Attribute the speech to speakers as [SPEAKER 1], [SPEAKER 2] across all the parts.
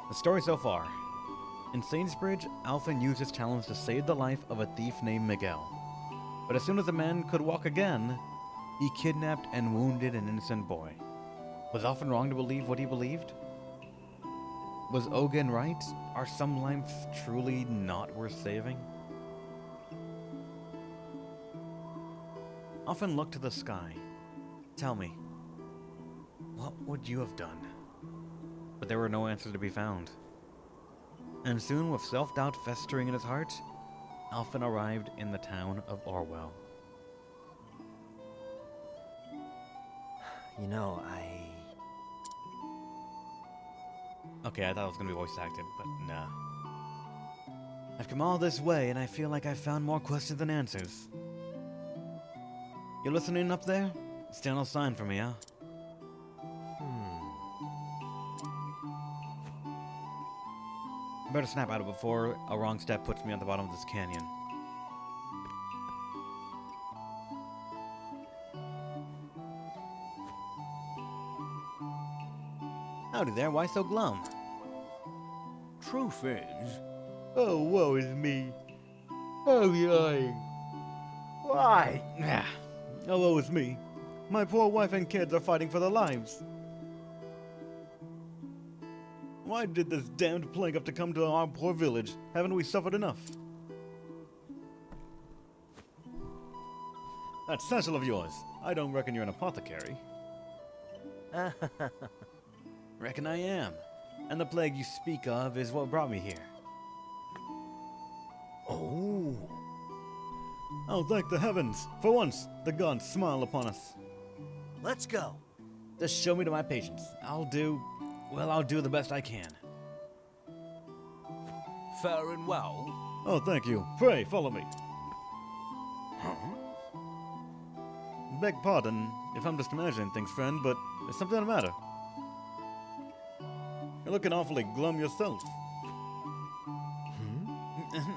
[SPEAKER 1] The story so far. In Sainsbridge, Alphen used his talents to save the life of a thief named Miguel. But as soon as the man could walk again, he kidnapped and wounded an innocent boy. Was Alphen wrong to believe what he believed? Was Ogun right? Are some lives truly not worth saving? Alphen looked to the sky. Tell me, what would you have done? But there were no answers to be found. And soon, with self-doubt festering in his heart, Alphen arrived in the town of Orwell.
[SPEAKER 2] You know,
[SPEAKER 1] Okay, I thought it was gonna be voice acted, but nah. I've come all this way, and I feel like I've found more questions than answers. You listening up there? Still no sign from me, huh? I better snap out of it before a wrong step puts me at the bottom of this canyon. Howdy there, why so glum?
[SPEAKER 3] Truth is... Oh, woe is me. Oh, yay. Why?
[SPEAKER 1] Oh, woe is me. My poor wife and kids are fighting for their lives. Why did this damned plague have to come to our poor village? Haven't we suffered enough? That satchel of yours. I don't reckon you're an apothecary. Reckon I am. And the plague you speak of is what brought me here.
[SPEAKER 3] Oh.
[SPEAKER 1] Oh, thank the heavens! For once, the gods smile upon us.
[SPEAKER 2] let's go.
[SPEAKER 1] Just show me to my patients. I'll do the best I can.
[SPEAKER 3] Fair and well.
[SPEAKER 1] Oh, thank you. Pray, follow me. Beg pardon if I'm just imagining things, friend, but there's something the matter. You're looking awfully glum yourself.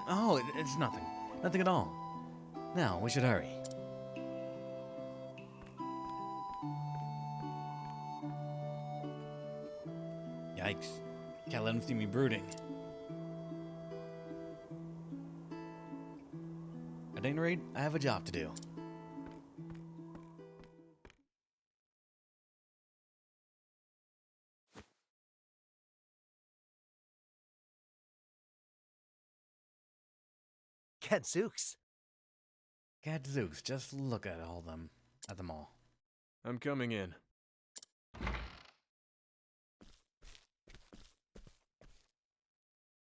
[SPEAKER 1] Oh, it's nothing. Nothing at all. Now, we should hurry. Yikes. Can't let him see me brooding. At any rate, I have a job to do.
[SPEAKER 2] Gadzooks.
[SPEAKER 1] Gadzooks, just look at them all.
[SPEAKER 3] I'm coming in.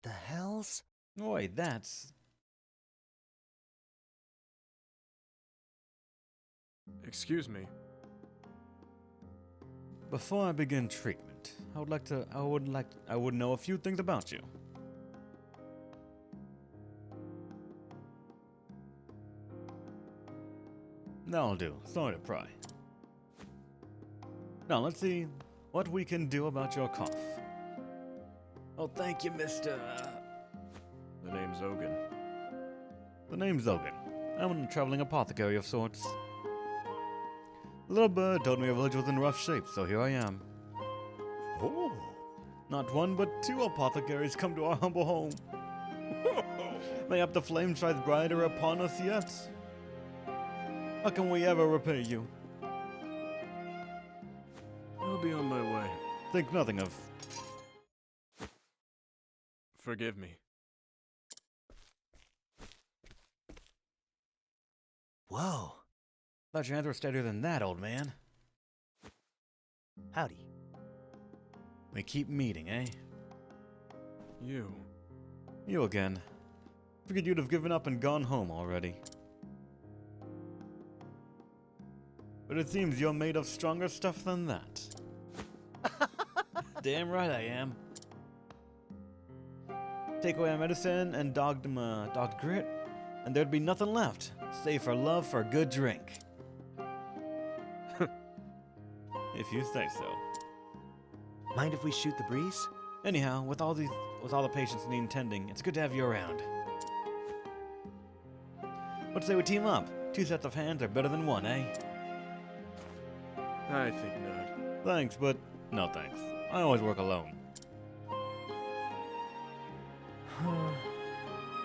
[SPEAKER 2] The hells?
[SPEAKER 1] Oi, that's...
[SPEAKER 3] Excuse me.
[SPEAKER 1] Before I begin treatment, I would know a few things about you. That'll do. Sorry to pry. Now, let's see what we can do about your cough. Oh, thank you, Mr.
[SPEAKER 3] The name's Ogun.
[SPEAKER 1] The name's Ogun. I'm a traveling apothecary of sorts. The little bird told me your village was in rough shape, so here I am.
[SPEAKER 3] Oh.
[SPEAKER 1] Not one, but two apothecaries come to our humble home. Mayhap the flame shines brighter upon us yet. How can we ever repay you?
[SPEAKER 3] I'll be on my way.
[SPEAKER 1] Think nothing of.
[SPEAKER 3] Forgive me.
[SPEAKER 2] Whoa.
[SPEAKER 1] Thought your hands were steadier than that, old man.
[SPEAKER 2] Howdy.
[SPEAKER 1] We keep meeting, eh?
[SPEAKER 3] You.
[SPEAKER 1] You again. Figured you'd have given up and gone home already. But it seems you're made of stronger stuff than that. Damn right I am. Take away my medicine and dogged grit, and there'd be nothing left, save for love for a good drink. If you say so.
[SPEAKER 2] Mind if we shoot the breeze?
[SPEAKER 1] Anyhow, with all the patients needing tending, it's good to have you around. What say we team up? Two sets of hands are better than one, eh?
[SPEAKER 3] I think not.
[SPEAKER 1] Thanks, but no thanks. I always work alone.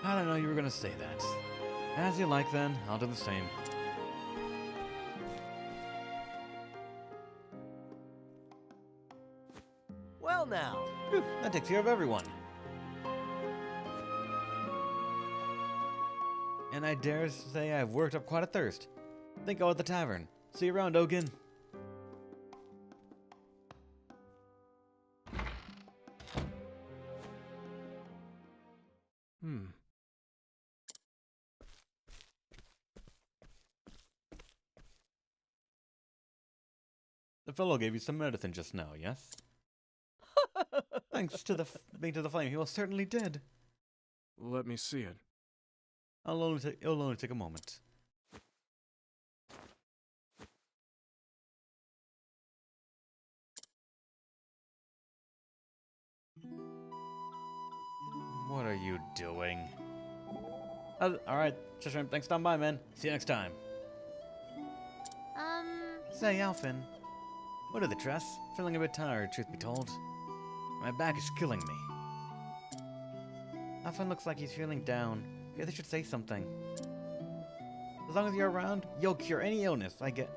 [SPEAKER 1] I don't know you were gonna say that. As you like then, I'll do the same.
[SPEAKER 2] Well now.
[SPEAKER 1] Phew, that takes care of everyone. And I dare say I've worked up quite a thirst. Think I'll at the tavern. See you around, Ogun. The fellow gave you some medicine just now, yes? Thanks to the being to the flame, he was certainly dead.
[SPEAKER 3] Let me see it.
[SPEAKER 1] It'll only take a moment. What are you doing? Alright, Shishram, thanks for stopping by, man. See you next time. Say, Alphin. What of the dress? Feeling a bit tired, truth be told. My back is killing me. Alphin looks like he's feeling down. Guess I should say something. As long as you're around, you'll cure any illness I get,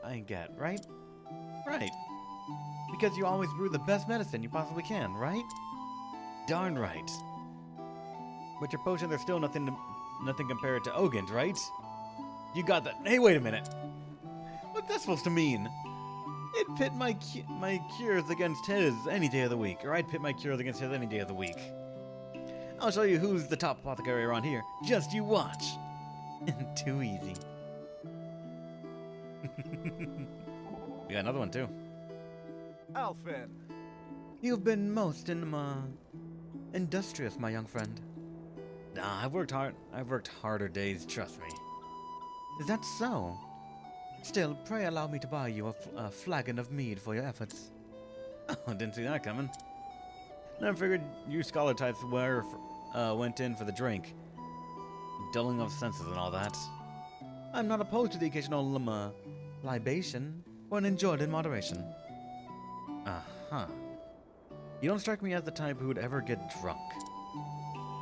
[SPEAKER 1] right? Right. Because you always brew the best medicine you possibly can, right? Darn right. But your potions are still nothing compared to Ogun's, right? You got that. Hey, wait a minute. What's that supposed to mean? It pit my cures against his any day of the week, or I'd pit my cures against his any day of the week. I'll show you who's the top apothecary around here. Just you watch. Too easy. We got another one too.
[SPEAKER 2] Alphin.
[SPEAKER 1] You've been most industrious, my young friend. Nah, I've worked hard. I've worked harder days, trust me. Is that so? Still, pray allow me to buy you a flagon of mead for your efforts. Oh, didn't see that coming. Never figured you scholar types went in for the drink. Dulling of senses and all that. I'm not opposed to the occasional libation, when enjoyed in moderation. Uh-huh. You don't strike me as the type who would ever get drunk.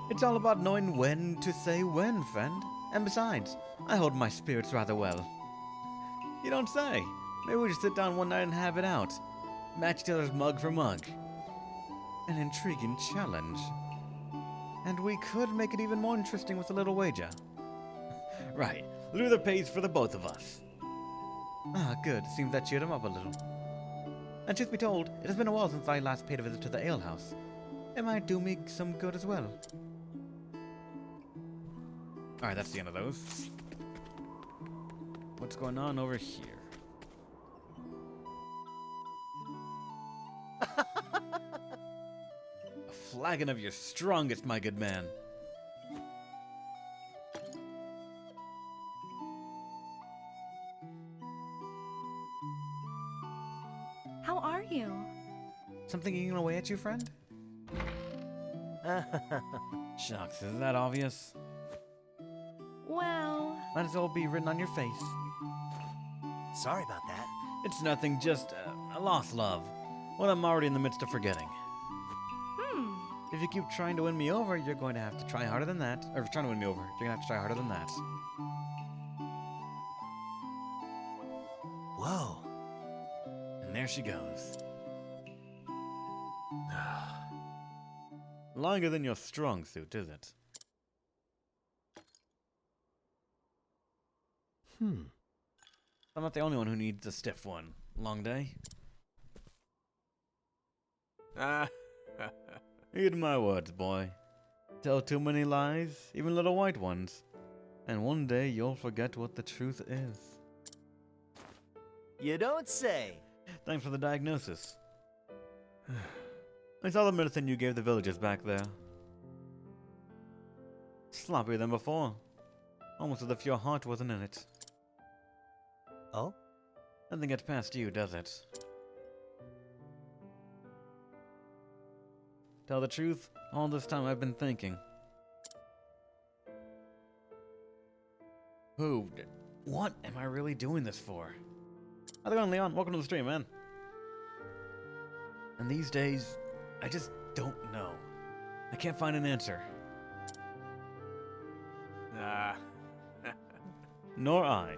[SPEAKER 1] It's all about knowing when to say when, friend. And besides, I hold my spirits rather well. You don't say. Maybe we just sit down one night and have it out. Match each other's mug for mug. An intriguing challenge. And we could make it even more interesting with a little wager. Right. Luther pays for the both of us. Ah, good. Seems that cheered him up a little. And truth be told, it has been a while since I last paid a visit to the alehouse. It might do me some good as well. Alright, that's the end of those. What's going on over here? A flagon of your strongest, my good man.
[SPEAKER 4] How are you?
[SPEAKER 1] Something eating away at you, friend? Shucks, isn't that obvious?
[SPEAKER 4] Well...
[SPEAKER 1] Might as well be written on your face.
[SPEAKER 2] Sorry about that.
[SPEAKER 1] It's nothing, just a lost love. What I'm already in the midst of forgetting. If you keep trying to win me over, you're going to have to try harder than that. Or if you're trying to win me over, you're going to have to try harder than that.
[SPEAKER 2] Whoa.
[SPEAKER 1] And there she goes. Longer than your strong suit, is it? I'm not the only one who needs a stiff one. Long day? Heed my words, boy. Tell too many lies, even little white ones, and one day you'll forget what the truth is.
[SPEAKER 2] You don't say.
[SPEAKER 1] Thanks for the diagnosis. I saw the medicine you gave the villagers back there. Sloppier than before. Almost as if your heart wasn't in it.
[SPEAKER 2] Oh?
[SPEAKER 1] Nothing gets past you, does it? Tell the truth, all this time I've been thinking. What am I really doing this for? How's it going, Leon? Welcome to the stream, man. And these days, I just don't know. I can't find an answer. Nor I.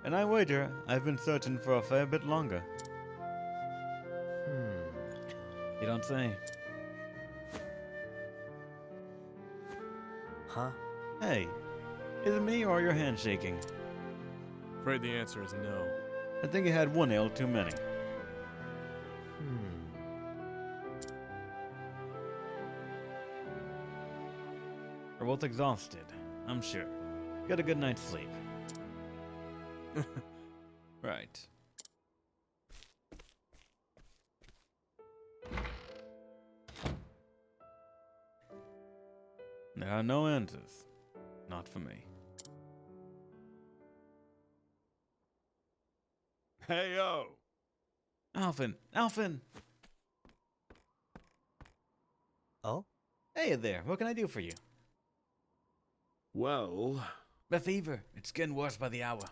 [SPEAKER 1] And I wager I've been searching for a fair bit longer. You don't say.
[SPEAKER 2] Huh?
[SPEAKER 1] Hey, is it me or your hand shaking?
[SPEAKER 3] Afraid the answer is no.
[SPEAKER 1] I think you had one ale too many. We're both exhausted, I'm sure. Got a good night's sleep. Right. There are no answers. Not for me.
[SPEAKER 3] Hey, yo!
[SPEAKER 1] Alphen! Alphen!
[SPEAKER 2] Oh?
[SPEAKER 1] Hey there, what can I do for you?
[SPEAKER 3] Well,
[SPEAKER 1] The fever. It's getting worse by the hour.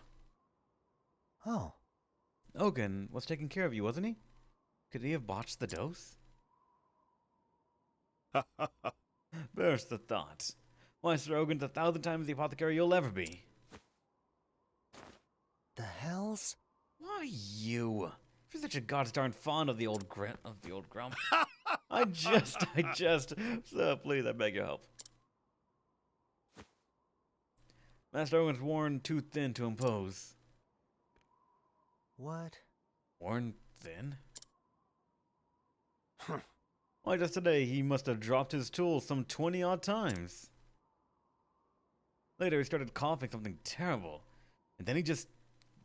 [SPEAKER 2] Oh.
[SPEAKER 1] Ogun was taking care of you, wasn't he? Could he have botched the dose? Bears the thought. Why, Sir Ogun's 1,000 times the apothecary you'll ever be.
[SPEAKER 2] The hells?
[SPEAKER 1] Why you? You're such a gosh darn fond of the old grump. I just, so please, I beg your help. Master Owen's worn too thin to impose.
[SPEAKER 2] What?
[SPEAKER 1] Worn thin? Why, just today he must have dropped his tools some 20-odd times. Later he started coughing something terrible, and then he just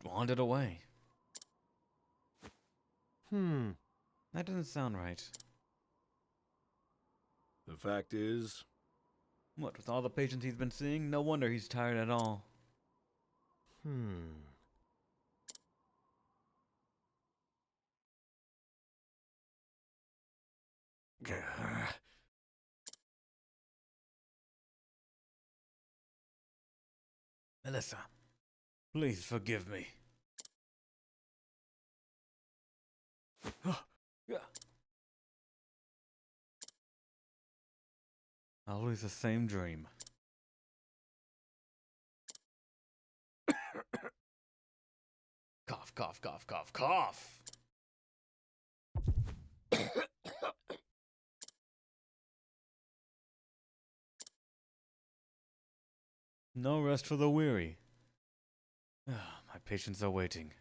[SPEAKER 1] wandered away. That doesn't sound right.
[SPEAKER 3] the fact is,
[SPEAKER 1] What, with all the patients he's been seeing, no wonder he's tired at all. Melissa, please forgive me. Always the same dream. Cough, cough, cough, cough, cough! No rest for the weary. My patients are waiting.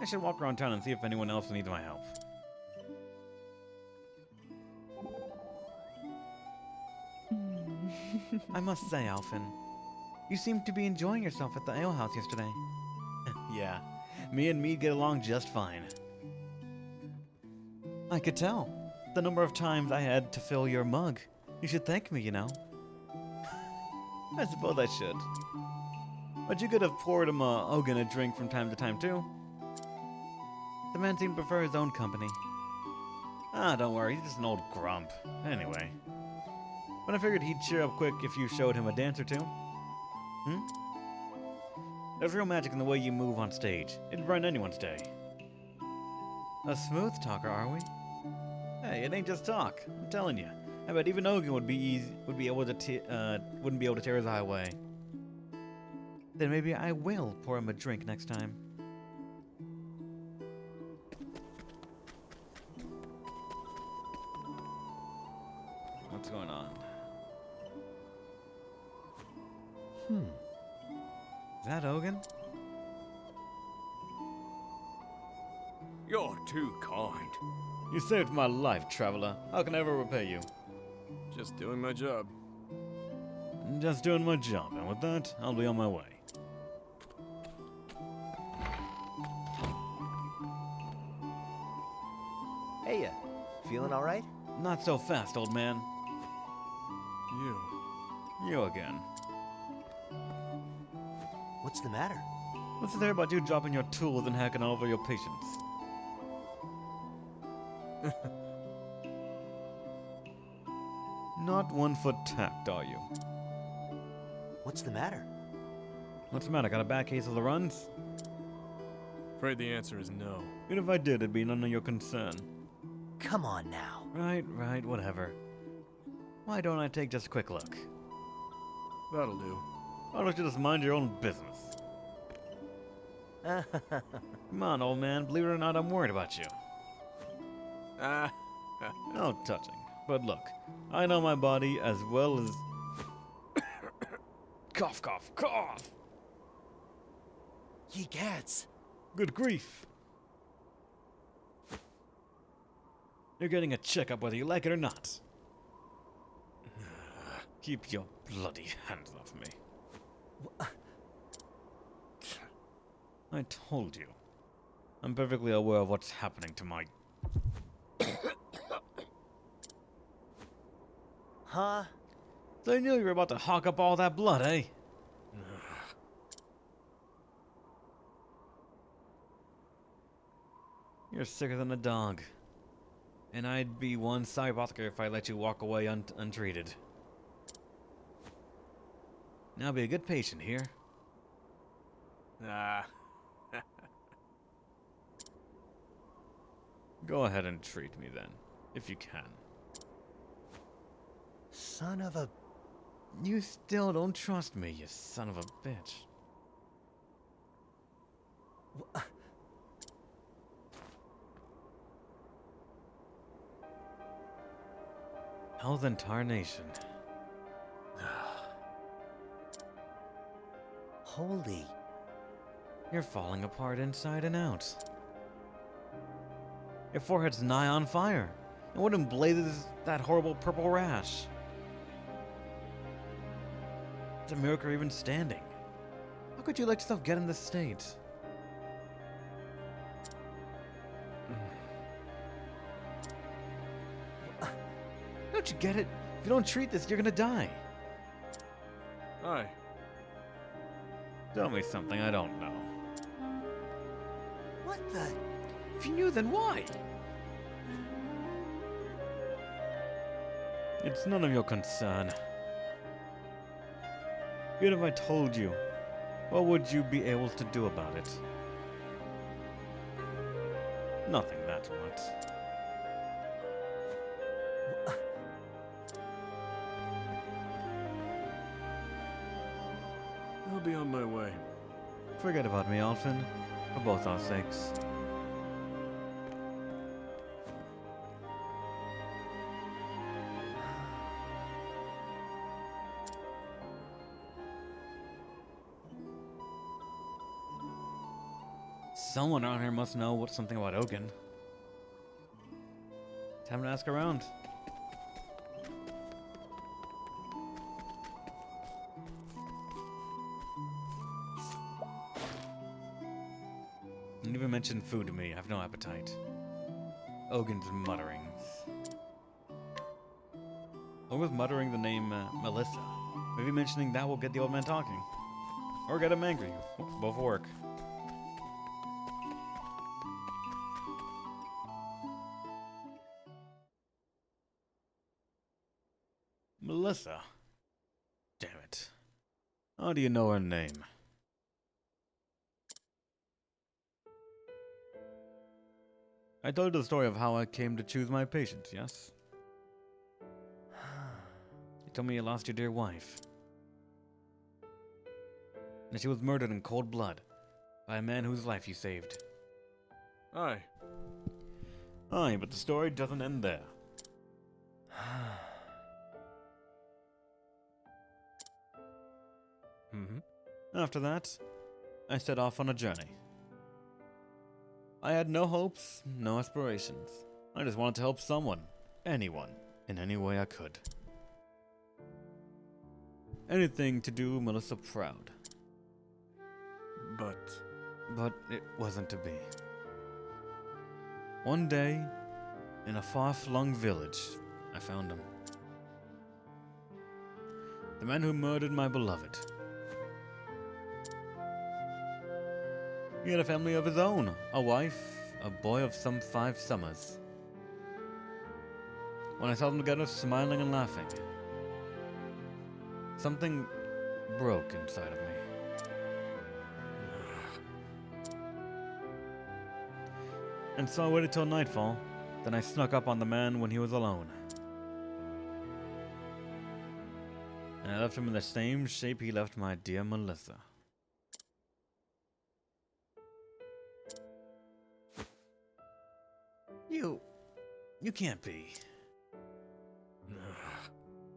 [SPEAKER 1] I should walk around town and see if anyone else needs my help. I must say, Alphen, you seemed to be enjoying yourself at the alehouse yesterday. Yeah, me and Mead get along just fine. I could tell. The number of times I had to fill your mug. You should thank me, you know. I suppose I should. But you could have poured him Ogun a drink from time to time, too. The man seemed to prefer his own company. Ah, don't worry, he's just an old grump. Anyway. But I figured he'd cheer up quick if you showed him a dance or two. There's real magic in the way you move on stage. It'd brighten anyone's day. A smooth talker, are we? Hey, it ain't just talk. I'm telling you. I bet even Ogun wouldn't be able to tear his eye away. Then maybe I will pour him a drink next time. What's going on? Is that Ogun?
[SPEAKER 3] you're too kind.
[SPEAKER 1] You saved my life, traveler. How can I ever repay you?
[SPEAKER 3] Just doing my job.
[SPEAKER 1] I'm just doing my job, and with that, I'll be on my way.
[SPEAKER 2] Hey, feeling all right?
[SPEAKER 1] Not so fast, old man.
[SPEAKER 3] You.
[SPEAKER 1] You again.
[SPEAKER 2] What's the matter?
[SPEAKER 1] What's there about you dropping your tools and hacking all over your patients? Not one for tact, are you?
[SPEAKER 2] What's the matter?
[SPEAKER 1] What's the matter? Got a bad case of the runs?
[SPEAKER 3] Afraid the answer is no.
[SPEAKER 1] Even if I did, it'd be none of your concern.
[SPEAKER 2] Come on now.
[SPEAKER 1] Right, whatever. Why don't I take just a quick look?
[SPEAKER 3] That'll do.
[SPEAKER 1] Why don't you just mind your own business? Come on, old man. Believe it or not, I'm worried about you.
[SPEAKER 3] Ah,
[SPEAKER 1] No touching. But look, I know my body as well as... Cough, cough, cough!
[SPEAKER 2] Ye cats.
[SPEAKER 1] Good grief. You're getting a checkup whether you like it or not. Keep your bloody hands off me. I told you. I'm perfectly aware of what's happening to my...
[SPEAKER 2] Huh?
[SPEAKER 1] So you knew you were about to hawk up all that blood, eh? You're sicker than a dog. And I'd be one sorry apothecary if I let you walk away untreated. Now be a good patient here.
[SPEAKER 3] ah.
[SPEAKER 1] Go ahead and treat me then, if you can.
[SPEAKER 2] Son of a...
[SPEAKER 1] You still don't trust me, you son of a bitch. Health and tarnation.
[SPEAKER 2] Holy...
[SPEAKER 1] You're falling apart inside and out. Your forehead's nigh on fire. And what emblazes that horrible purple rash? It's a miracle you're even standing. How could you let yourself get in this state? Don't you get it? If you don't treat this, you're gonna die.
[SPEAKER 3] Aye.
[SPEAKER 1] Tell me something I don't know.
[SPEAKER 2] What the...
[SPEAKER 1] If you knew, then why? It's none of your concern. Even if I told you, what would you be able to do about it? Nothing, that's what.
[SPEAKER 3] I'll be on my way.
[SPEAKER 1] Forget about me, Alfin, for both our sakes. Someone around here must know something about Ogun. Time to ask around. Don't even mention food to me. I have no appetite. Ogun's mutterings. Or was muttering the name Melissa? Maybe mentioning that will get the old man talking. Or get him angry. Both work. Melissa? Damn it. How do you know her name? I told you the story of how I came to choose my patients, yes? You told me you lost your dear wife. And she was murdered in cold blood by a man whose life you saved.
[SPEAKER 3] Aye.
[SPEAKER 1] Aye, but the story doesn't end there. After that, I set off on a journey. I had no hopes, no aspirations. I just wanted to help someone, anyone, in any way I could. Anything to do Melissa proud. But it wasn't to be. One day, in a far-flung village, I found him. The man who murdered my beloved. He had a family of his own, a wife, a boy of some 5 summers. When I saw them together smiling and laughing, something broke inside of me. And so I waited till nightfall, then I snuck up on the man when he was alone. I left him in the same shape he left my dear Melissa. You can't be.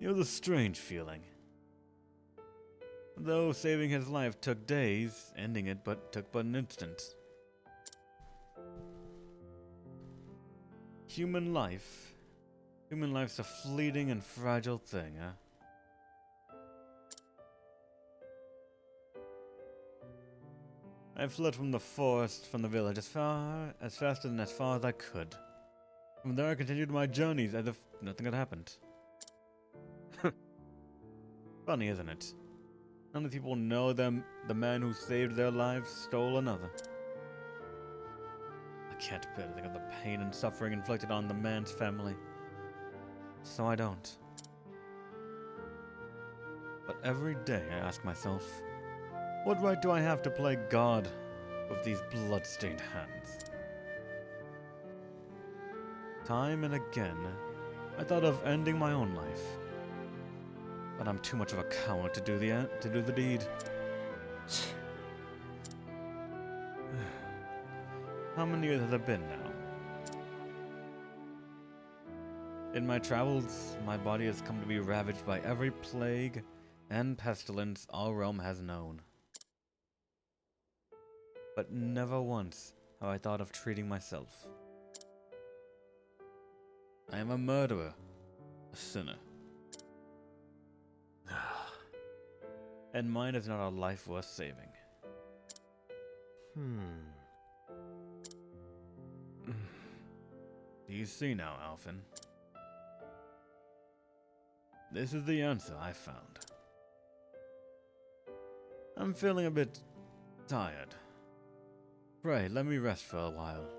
[SPEAKER 1] You have a strange feeling. Though saving his life took days, ending it took but an instant. Human life's a fleeting and fragile thing, huh? I fled from the forest, from the village, as fast and as far as I could. From there I continued my journeys as if nothing had happened. Funny, isn't it? None of the people know the man who saved their lives stole another. I can't bear to think of the pain and suffering inflicted on the man's family. So I don't. But every day I ask myself, what right do I have to play God with these blood-stained hands? Time and again, I thought of ending my own life. But I'm too much of a coward to do the deed. How many years has it been now? In my travels, my body has come to be ravaged by every plague and pestilence our realm has known. But never once have I thought of treating myself. I am a murderer, a sinner. And mine is not a life worth saving. Do you see now, Alphen? This is the answer I found. I'm feeling a bit tired. Pray, let me rest for a while.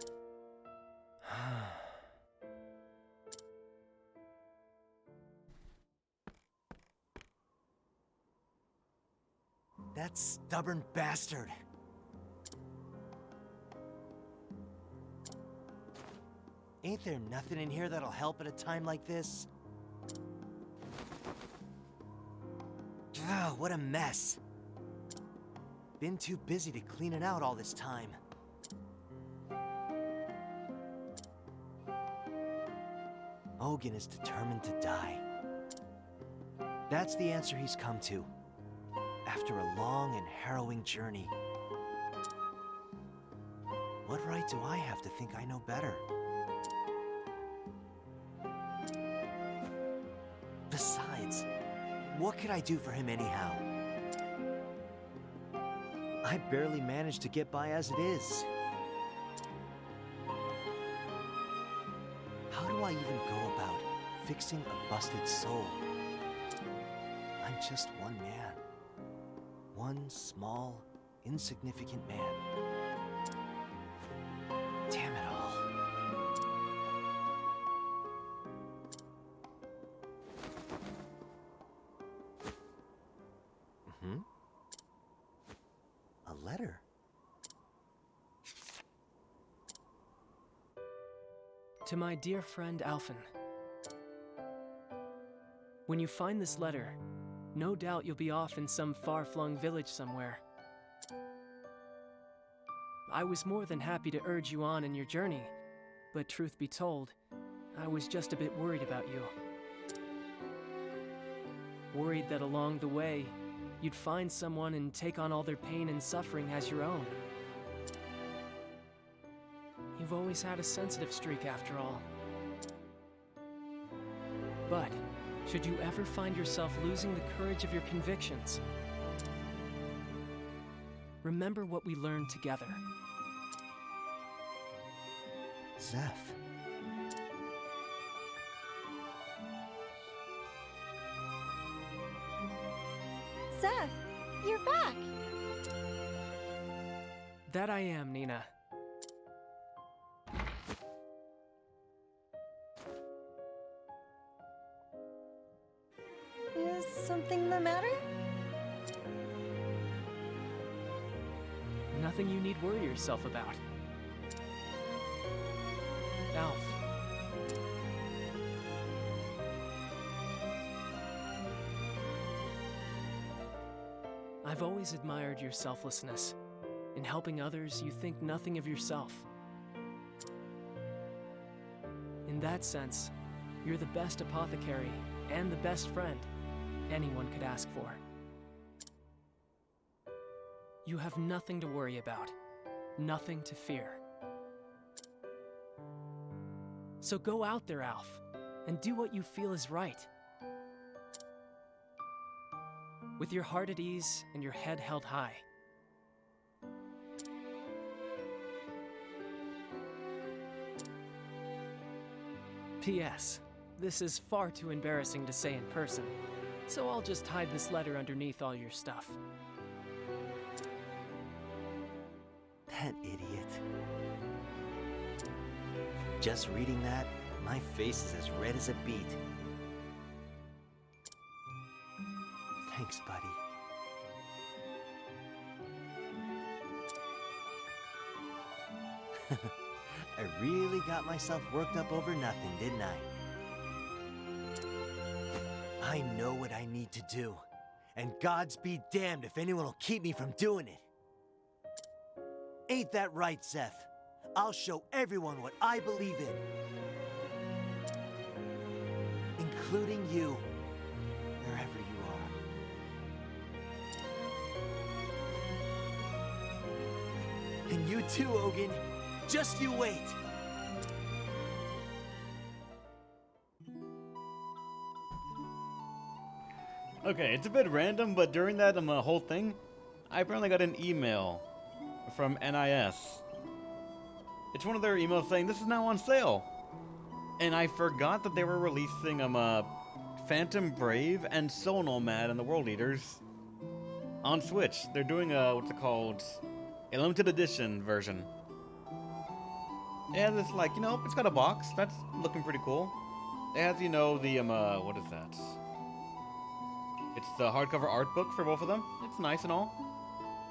[SPEAKER 2] That stubborn bastard. Ain't there nothing in here that'll help at a time like this? What a mess. Been too busy to clean it out all this time. Ogun is determined to die. That's the answer he's come to, after a long and harrowing journey. What right do I have to think I know better? Besides, what could I do for him anyhow? I barely manage to get by as it is. How do I even go about fixing a busted soul? I'm just one man. One small, insignificant man. Damn it all. A letter?
[SPEAKER 5] To my dear friend Alphen. When you find this letter, no doubt you'll be off in some far-flung village somewhere. I was more than happy to urge you on in your journey, but truth be told, I was just a bit worried about you. Worried that along the way, you'd find someone and take on all their pain and suffering as your own. You've always had a sensitive streak after all. But, should you ever find yourself losing the courage of your convictions, remember what we learned together.
[SPEAKER 2] Zeph.
[SPEAKER 4] Zeph, you're back!
[SPEAKER 5] That I am, Nina.
[SPEAKER 4] Is something the matter?
[SPEAKER 5] Nothing you need worry yourself about. Alf. I've always admired your selflessness. In helping others, you think nothing of yourself. In that sense, you're the best apothecary and the best friend anyone could ask for. You have nothing to worry about, nothing to fear. So go out there, Alf, and do what you feel is right. With your heart at ease and your head held high. P.S. This is far too embarrassing to say in person, so I'll just hide this letter underneath all your stuff.
[SPEAKER 2] That idiot. Just reading that, my face is as red as a beet. Thanks, buddy. I really got myself worked up over nothing, didn't I? I know what I need to do, and God's be damned if anyone will keep me from doing it. Ain't that right, Seth? I'll show everyone what I believe in. Including you, wherever you are. And you too, Ogun. Just you wait.
[SPEAKER 1] Okay, it's a bit random, but during that whole thing, I apparently got an email from NIS. It's one of their emails saying this is now on sale. And I forgot that they were releasing Phantom Brave and Soul Nomad and the World Eaters on Switch. They're doing what's it called? A limited edition version. Yeah, this like, it's got a box. That's looking pretty cool. It has, the what is that? It's the hardcover art book for both of them. It's nice and all.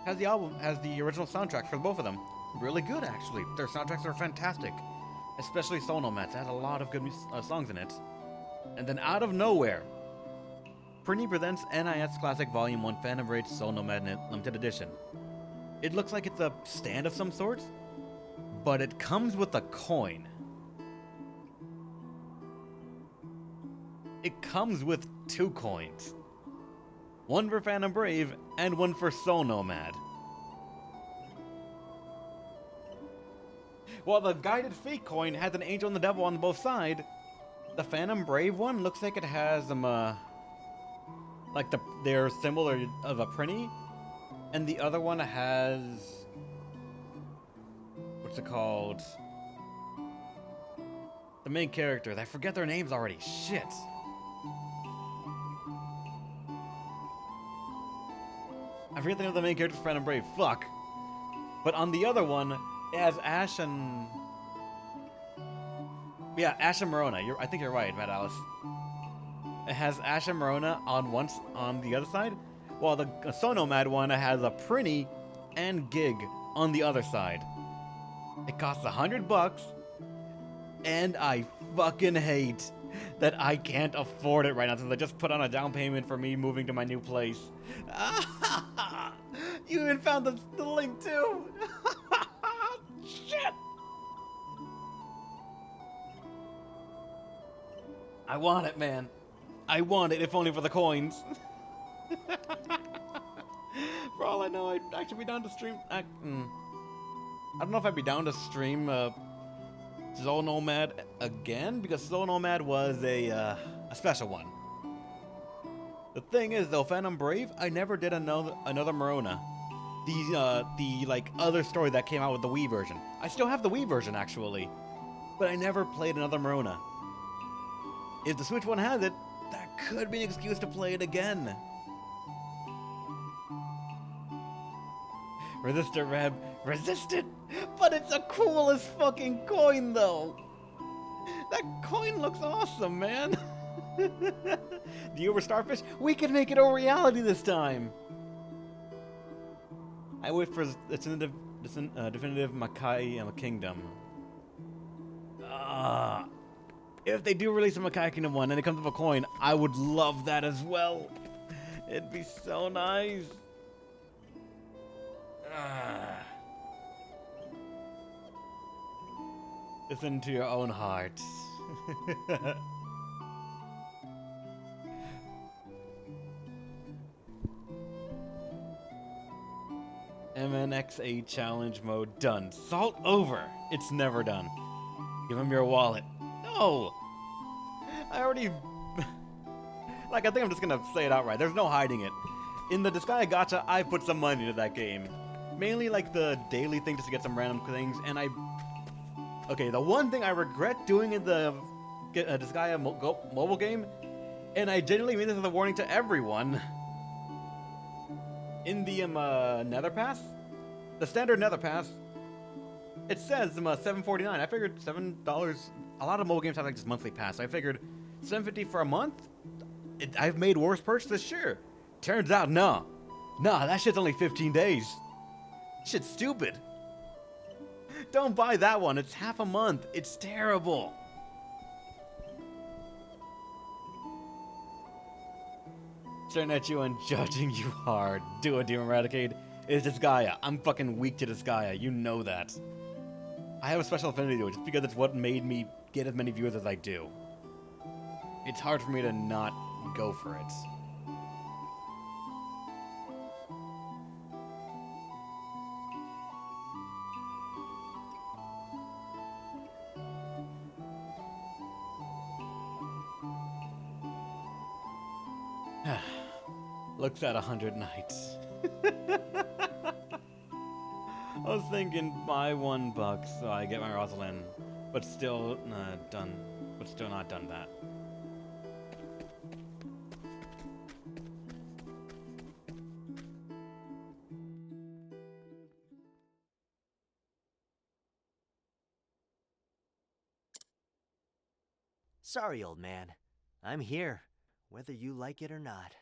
[SPEAKER 1] Has the album, has the original soundtrack for both of them. Really good, actually. Their soundtracks are fantastic. Especially Soul Nomads. It had a lot of good songs in it. And then out of nowhere, Prinny presents NIS Classic Volume 1 Phantom Rage Soul Nomad Limited Edition. It looks like it's a stand of some sort, but it comes with a coin. It comes with 2 coins. One for Phantom Brave and one for Soul Nomad. While the Guided Fate coin has an angel and the devil on both sides, the Phantom Brave one looks like it has like their symbol of a Prinny, and the other one has what's it called? The main characters. I forget their names already. Shit. I forget the name of the main character for Phantom Brave. Fuck. But on the other one, it has Ash and... Yeah, Ash and Marona. I think you're right, Matt Alice. It has Ash and Marona on the other side, while the Soul Nomad one has a Prinny and Gig on the other side. It costs $100, and I fucking hate that I can't afford it right now since I just put on a down payment for me moving to my new place. You even found the link too. Shit. I want it, man. I want it, if only for the coins. For all I know, I'd actually be down to stream. I don't know if I'd be down to stream Soul Nomad again, because Soul Nomad was a special one. The thing is, though, Phantom Brave, I never did another Marona. The like other story that came out with the Wii version. I still have the Wii version actually, but I never played another Marona. If the Switch one has it, that could be an excuse to play it again. Resistor Reb, resist it, but it's the coolest fucking coin though. That coin looks awesome, man. Do you over Starfish? We can make it a reality this time. I wait for its definitive Makai Kingdom. If they do release a Makai Kingdom one and it comes with a coin, I would love that as well. It'd be so nice. Listen to your own heart. MNXA challenge mode done. Salt over. It's never done. Give him your wallet. No! I already... Like, I think I'm just gonna say it outright. There's no hiding it. In the Disgaea Gacha, I put some money into that game. Mainly, like, the daily thing just to get some random things, and I... Okay, the one thing I regret doing in the Disgaea mobile game, and I genuinely mean this as a warning to everyone... In the Nether Pass, the standard Nether Pass, it says $7.49. I figured $7. A lot of mobile games have like this monthly pass. I figured $7.50 for a month. I've made worse purchases, sure. Turns out, no, that shit's only 15 days. Shit's stupid. Don't buy that one. It's half a month. It's terrible. Staring at you and judging you hard. Do it, Demon Radicade. It's Disgaea. I'm fucking weak to Disgaea. You know that. I have a special affinity to it just because it's what made me get as many viewers as I do. It's hard for me to not go for it. Looks at 100 nights. I was thinking buy $1 so I get my Rosalind, but still not done that.
[SPEAKER 2] Sorry, old man. I'm here, whether you like it or not.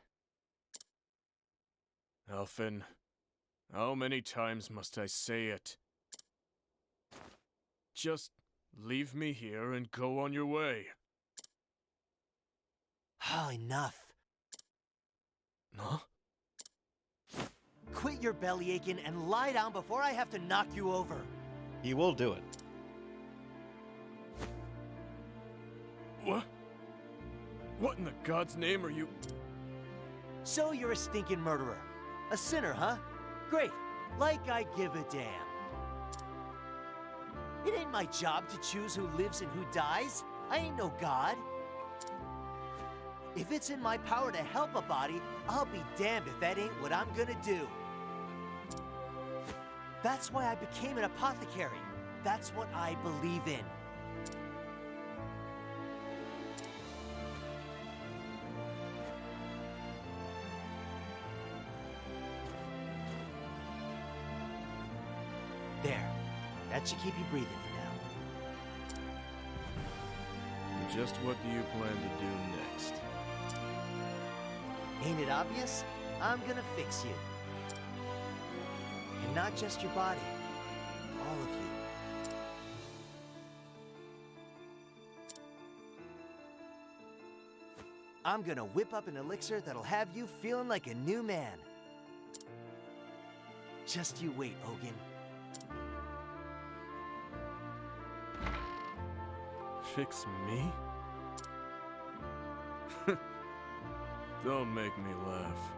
[SPEAKER 3] Alphen, how many times must I say it? Just leave me here and go on your way.
[SPEAKER 2] Oh, enough.
[SPEAKER 3] Huh?
[SPEAKER 2] Quit your belly aching and lie down before I have to knock you over.
[SPEAKER 1] He will do it.
[SPEAKER 3] What? What in the God's name are you?
[SPEAKER 2] So you're a stinking murderer. A sinner, huh? Great. Like I give a damn. It ain't my job to choose who lives and who dies. I ain't no god. If it's in my power to help a body, I'll be damned if that ain't what I'm gonna do. That's why I became an apothecary. That's what I believe in. There. That should keep you breathing for now.
[SPEAKER 3] Just what do you plan to do next?
[SPEAKER 2] Ain't it obvious? I'm gonna fix you. And not just your body. All of you. I'm gonna whip up an elixir that'll have you feeling like a new man. Just you wait, Ogun.
[SPEAKER 3] Fix me? Don't make me laugh.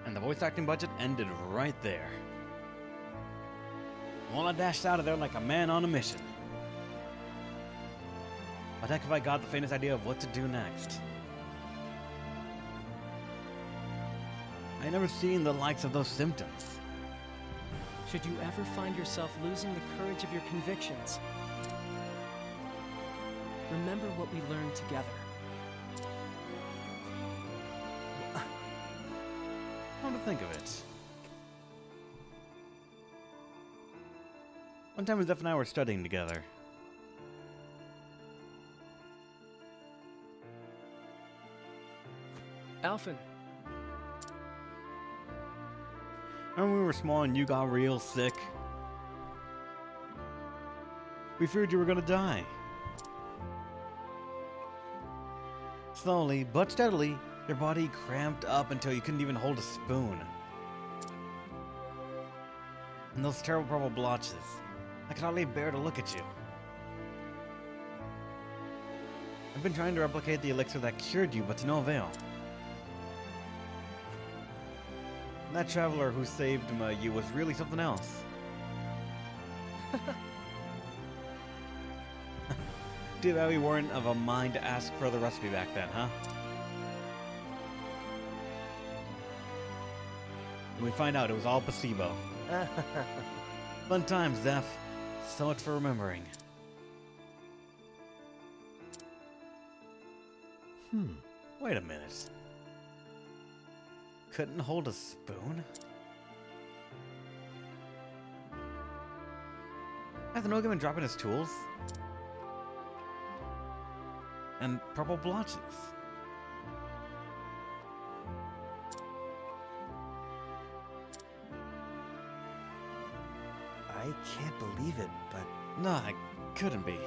[SPEAKER 1] And the voice acting budget ended right there. Well, I dashed out of there like a man on a mission. But heck if I got the faintest idea of what to do next. I never seen the likes of those symptoms.
[SPEAKER 5] Should you ever find yourself losing the courage of your convictions, remember what we learned together.
[SPEAKER 1] Come to think of it. One time Zeph and I were studying together.
[SPEAKER 5] Alphen,
[SPEAKER 1] Remember when we were small and you got real sick? We feared you were gonna die. Slowly but steadily, your body cramped up until you couldn't even hold a spoon. And those terrible purple blotches. I could hardly bear to look at you. I've been trying to replicate the elixir that cured you, but to no avail. That traveler who saved you was really something else. Too bad we weren't of a mind to ask for the recipe back then, huh? When we find out it was all placebo. Fun times, Zeph. So much for remembering. Wait a minute. Couldn't hold a spoon? Has Noga been dropping his tools? And purple blotches.
[SPEAKER 2] I can't believe it, but
[SPEAKER 1] No, it couldn't be.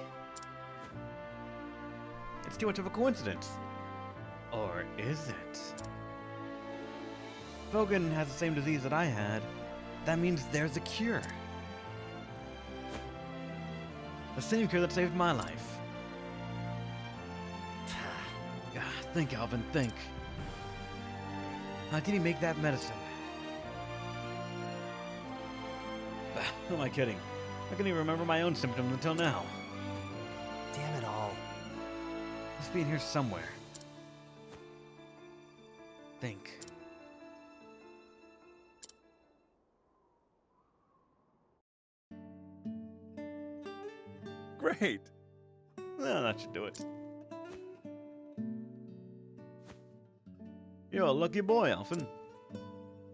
[SPEAKER 1] It's too much of a coincidence. Or is it? Vogan has the same disease that I had. That means there's a cure. The same cure that saved my life. Think, Alvin, think. How did he make that medicine? Who am I kidding? I couldn't even remember my own symptoms until now.
[SPEAKER 2] damn it all.
[SPEAKER 1] Must be in here somewhere. Think.
[SPEAKER 3] Great!
[SPEAKER 1] Well, that should do it. You're a lucky boy, Alvin.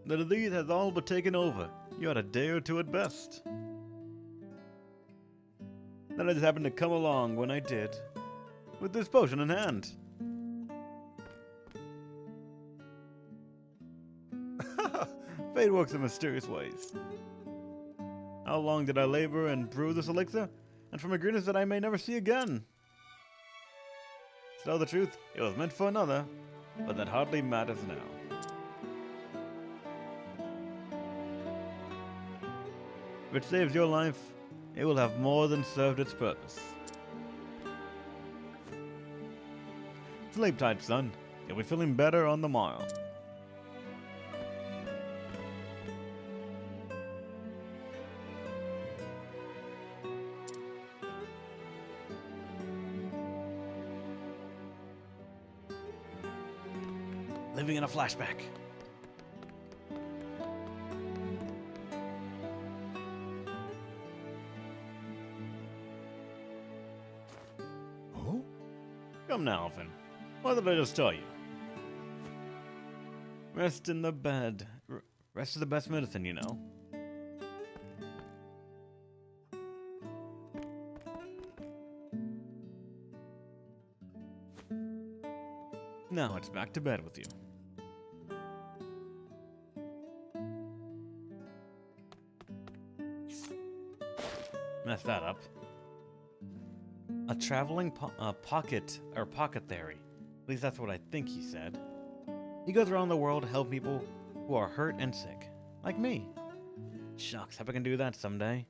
[SPEAKER 1] The disease has all but taken over. You had a day or two at best. Then I just happened to come along when I did, with this potion in hand. Fate works in mysterious ways. How long did I labor and brew this elixir? And from ingredients that I may never see again. To tell the truth, it was meant for another, but that hardly matters now. If it saves your life, it will have more than served its purpose. Sleep tight, son. You'll be feeling better on the morrow. Living in a flashback.
[SPEAKER 3] Oh?
[SPEAKER 1] Come now, Alvin. What did I just tell you? Rest in the bed. Rest is the best medicine, you know. Now it's back to bed with you. Messed that up. A traveling apothecary. At least that's what I think he said. He goes around the world to help people who are hurt and sick. Like me. Shucks, hope I can do that someday.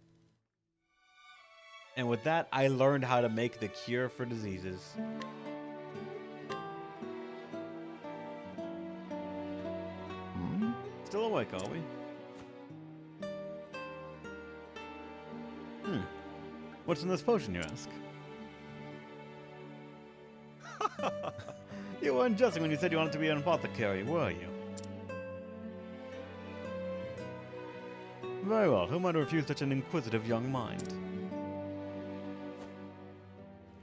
[SPEAKER 1] And with that, I learned how to make the cure for diseases. Still awake, are we? What's in this potion, you ask? You weren't jesting when you said you wanted to be an apothecary, were you? Very well, who might refuse such an inquisitive young mind?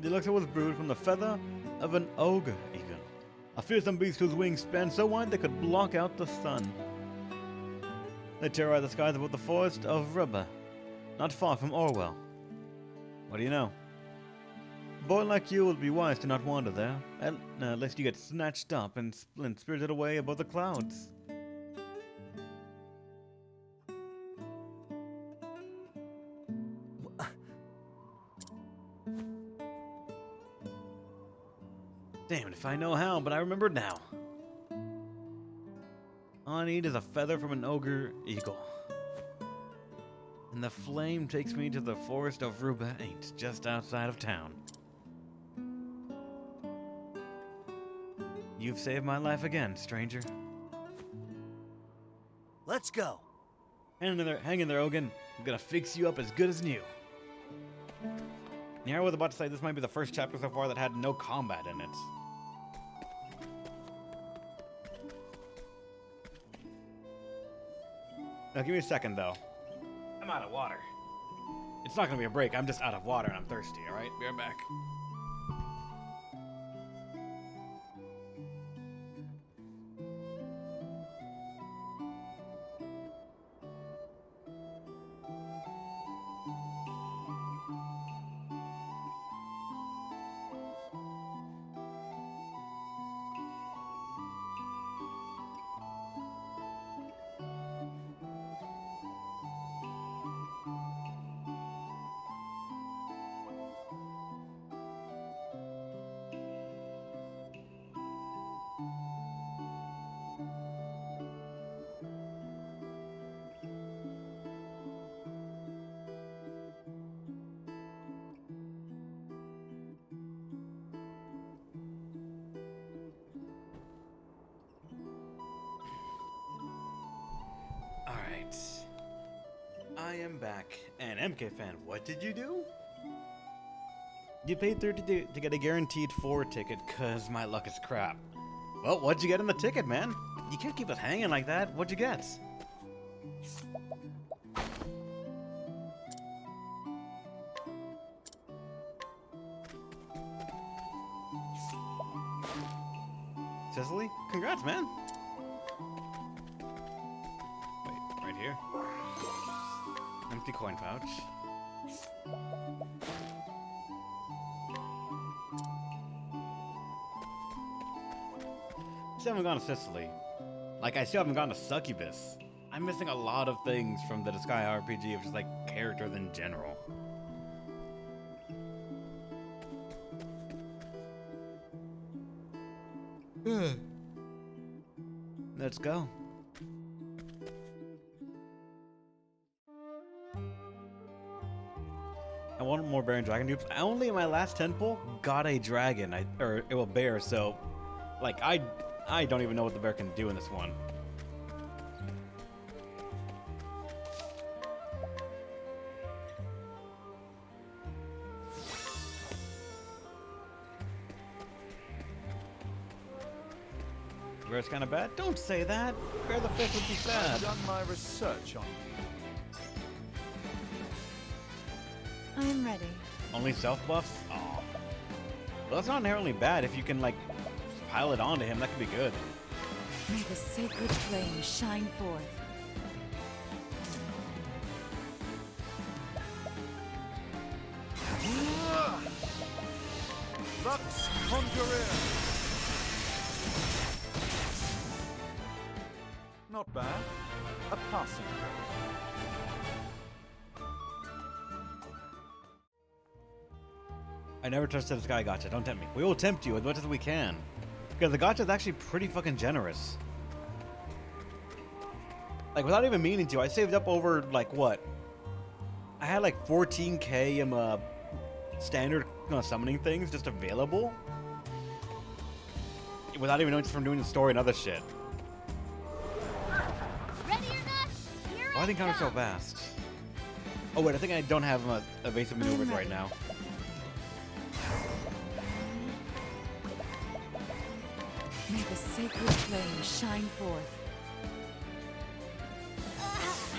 [SPEAKER 1] The elixir was brewed from the feather of an ogre eagle, a fearsome beast whose wings span so wide they could block out the sun. They terrorize the skies above the forest of Rubber, not far from Orwell. What do you know? A boy like you will be wise to not wander there, lest you get snatched up and spirited away above the clouds. Damn it if I know how, but I remembered now. All I need is a feather from an ogre eagle. And the flame takes me to the forest of Rubaint, just outside of town. You've saved my life again, stranger.
[SPEAKER 2] Let's go.
[SPEAKER 1] Hang in there, Ogun. I'm gonna fix you up as good as new. Yeah, I was about to say this might be the first chapter so far that had no combat in it. Now, give me a second, though. I'm out of water. It's not gonna be a break. I'm just out of water and I'm thirsty, alright? Be right back. Alright. I am back. And MK fan, what did you do? You paid 30 to get a guaranteed 4 ticket, cause my luck is crap. Well, what'd you get in the ticket, man? You can't keep it hanging like that. What'd you get? Cicely? Congrats, man. Wait, right here. Empty coin pouch. Still haven't gone to Sicily. Like, I still haven't gone to Succubus. I'm missing a lot of things from the Sky RPG of just, like, characters in general. Let's go. I want more bear and dragon dupes. I only in my last temple got a dragon, or a bear, so like I don't even know what the bear can do in this one. Bear's kind of bad? Don't say that. Bear the Fifth would be sad.
[SPEAKER 3] I've done my research on you.
[SPEAKER 4] I'm ready.
[SPEAKER 1] Only self buffs? Aw. Well, that's not inherently bad. If you can, like, pile it onto him, that could be good.
[SPEAKER 6] May the sacred flame shine forth.
[SPEAKER 3] Lux Conjurer. Not bad. A passing grade.
[SPEAKER 1] I never trusted this guy gacha. Don't tempt me. We will tempt you as much as we can. Because the gacha is actually pretty fucking generous. Like, without even meaning to, I saved up over, like, what? I had, like, 14k in standard summoning things just available. Without even knowing from doing the story and other shit.
[SPEAKER 4] Ready or not, here
[SPEAKER 1] Why are they coming so fast? Oh, wait, I think I don't have evasive maneuvers right now.
[SPEAKER 6] May the sacred flame shine forth.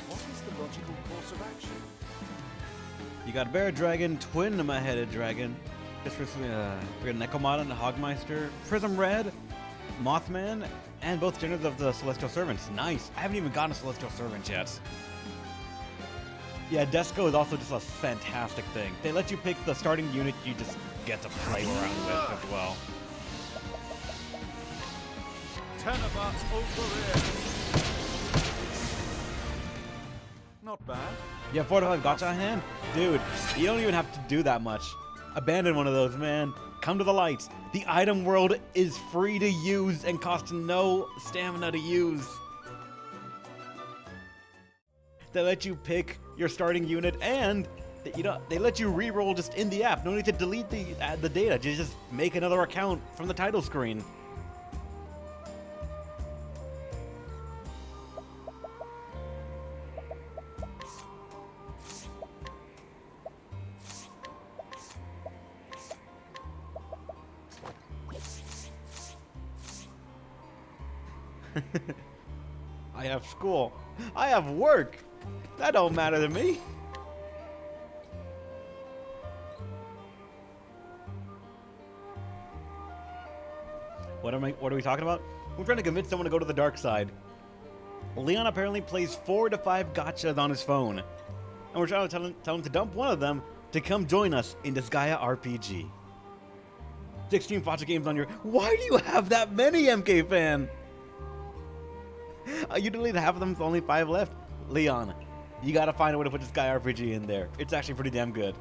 [SPEAKER 3] What is the logical course of action?
[SPEAKER 1] You got Bear Dragon, Twin Headed Dragon. This was we got Necomata and Hogmeister, Prism Red, Mothman, and both genders of the Celestial Servants. Nice. I haven't even gotten a Celestial Servant yet. Yeah, Desco is also just a fantastic thing. They let you pick the starting unit you just get to play around with as well.
[SPEAKER 3] Tenebat over here. Not bad.
[SPEAKER 1] Yeah, 4 to 5 gacha hand? Dude, you don't even have to do that much. Abandon one of those, man. Come to the light. The item world is free to use and costs no stamina to use. They let you pick your starting unit, and they let you reroll just in the app. No need to delete the data. Just make another account from the title screen. I have school. I have work. That don't matter to me. What are we talking about? We're trying to convince someone to go to the dark side. Leon apparently plays 4 to 5 gachas on his phone. And we're trying to tell him to dump one of them to come join us in Disgaea RPG. 16 Facha games on your... Why do you have that many, MK fan? You deleted half of them, so only 5 left. Leon, you gotta find a way to put Disgaea RPG in there. It's actually pretty damn good.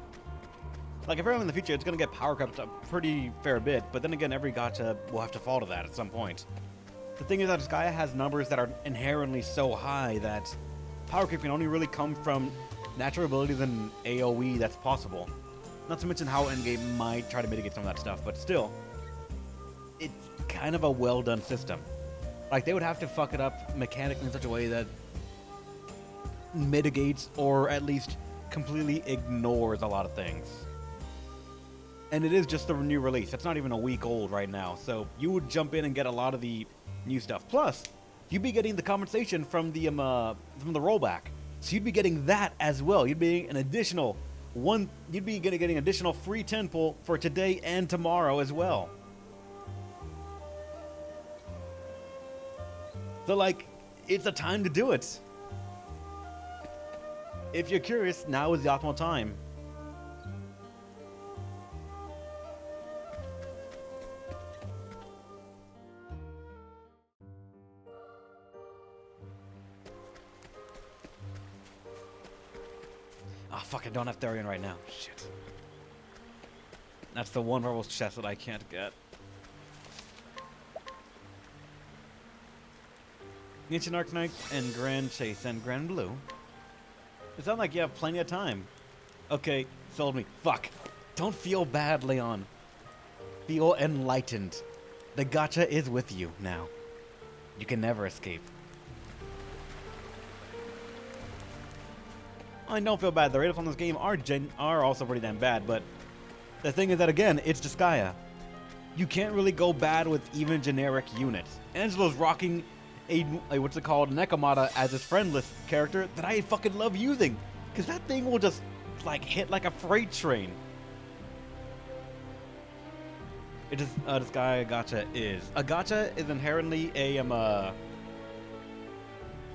[SPEAKER 1] Like, if ever in the future, it's gonna get power crept a pretty fair bit, but then again, every gacha will have to fall to that at some point. The thing is that Disgaea has numbers that are inherently so high that power creep can only really come from natural abilities and AoE that's possible. Not to mention how Endgame might try to mitigate some of that stuff, but still, it's kind of a well-done system. Like, they would have to fuck it up mechanically in such a way that mitigates or at least completely ignores a lot of things. And it is just the new release. It's not even a week old right now, so you would jump in and get a lot of the new stuff. Plus, you'd be getting the compensation from the rollback, so you'd be getting that as well. You'd be an additional You'd be getting additional free 10 pull for today and tomorrow as well. So, like, it's a time to do it. If you're curious, now is the optimal time. Oh, fuck, I don't have Therion right now. Shit. That's the one Rebel's chest that I can't get. Ancient Arcanite and Grand Chase and Grand Blue. It sounds like you have plenty of time. Okay, sold me. Fuck. Don't feel bad, Leon. Feel enlightened. The gacha is with you now. You can never escape. I don't feel bad. The rated on this game are also pretty damn bad, but the thing is that, again, it's Disgaea. You can't really go bad with even generic units. Angelo's rocking a what's it called, Nekomata as his friendless character that I fucking love using, because that thing will just like hit like a freight train. It just Disgaea gacha is inherently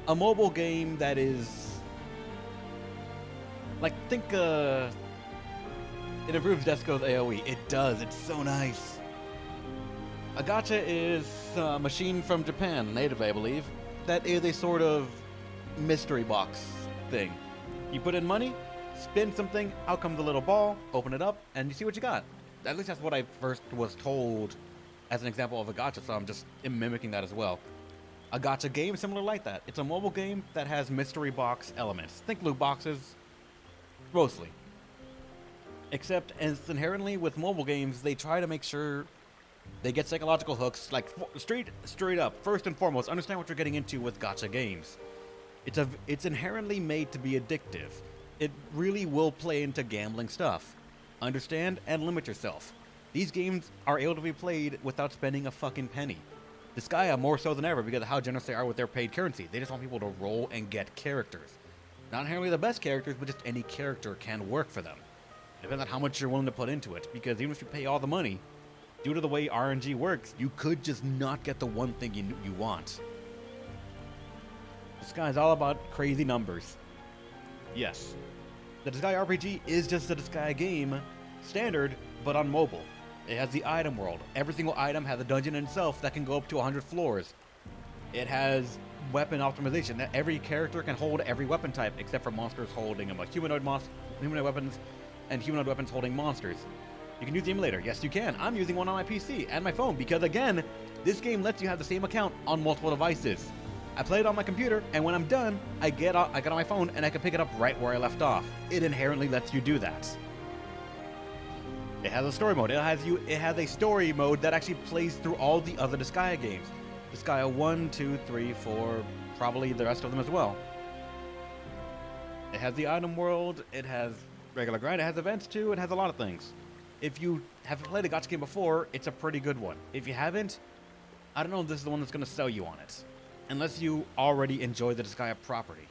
[SPEAKER 1] a mobile game that is like, think it improves Desco's AoE. It does. It's so nice. A gacha is a machine from Japan, native I believe, that is a sort of mystery box thing. You put in money, spin something, out comes a little ball, open it up, and you see what you got. At least that's what I first was told as an example of a gacha, so I'm just mimicking that as well. A gacha game is similar like that. It's a mobile game that has mystery box elements. Think loot boxes, mostly. Except, as inherently with mobile games, they try to make sure they get psychological hooks, like straight up. First and foremost, understand what you're getting into with gacha games. It's inherently made to be addictive. It really will play into gambling stuff. Understand and limit yourself. These games are able to be played without spending a fucking penny. Disgaea more so than ever because of how generous they are with their paid currency. They just want people to roll and get characters. Not inherently the best characters, but just any character can work for them. Depends on how much you're willing to put into it, because even if you pay all the money, due to the way RNG works, you could just not get the one thing you want. Disgaea is all about crazy numbers. Yes. The Disgaea RPG is just a Disgaea game, standard, but on mobile. It has the item world. Every single item has a dungeon in itself that can go up to 100 floors. It has weapon optimization, that every character can hold every weapon type, except for monsters holding humanoid weapons, and humanoid weapons holding monsters. You can use the emulator. Yes, you can. I'm using one on my PC and my phone because, again, this game lets you have the same account on multiple devices. I play it on my computer, and when I'm done, I get on my phone and I can pick it up right where I left off. It inherently lets you do that. It has a story mode. It has a story mode that actually plays through all the other Disgaea games. Disgaea 1, 2, 3, 4, probably the rest of them as well. It has the item world, it has regular grind, it has events too, it has a lot of things. If you haven't played a gacha game before, it's a pretty good one. If you haven't, I don't know if this is the one that's going to sell you on it. Unless you already enjoy the Disgaea property.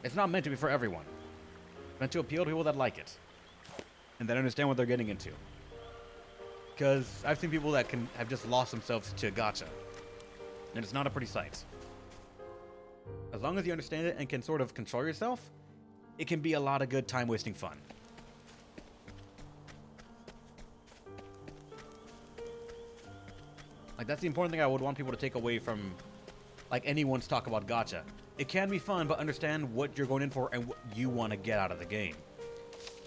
[SPEAKER 1] It's not meant to be for everyone. It's meant to appeal to people that like it. And that understand what they're getting into. Because I've seen people that have just lost themselves to gacha. And it's not a pretty sight. As long as you understand it and can sort of control yourself, it can be a lot of good time-wasting fun. Like, that's the important thing I would want people to take away from, like, anyone's talk about gacha. It can be fun, but understand what you're going in for and what you want to get out of the game.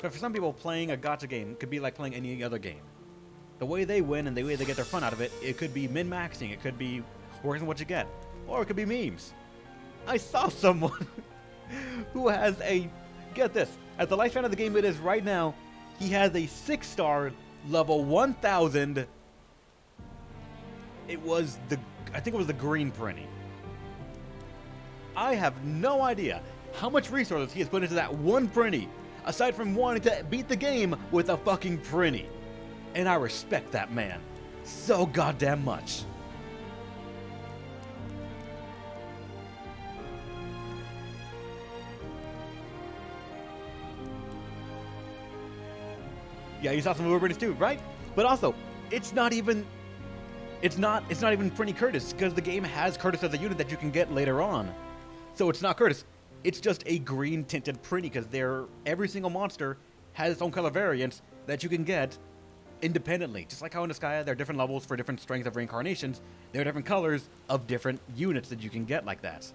[SPEAKER 1] But for some people, playing a gacha game could be like playing any other game. The way they win and the way they get their fun out of it, it could be min-maxing, it could be working what you get, or it could be memes. I saw someone who has a, get this, at the lifespan of the game it is right now, he has a 6-star level 1000. I think it was the green prinny. I have no idea how much resources he has put into that one prinny, aside from wanting to beat the game with a fucking prinny. And I respect that man so goddamn much. Yeah, you saw some Uber Prinnies too, right? But also, it's not even Prinny Curtis, because the game has Curtis as a unit that you can get later on. So it's not Curtis. It's just a green tinted Prinny, because every single monster has its own color variants that you can get independently. Just like how in Disgaea there are different levels for different strengths of reincarnations, there are different colors of different units that you can get like that.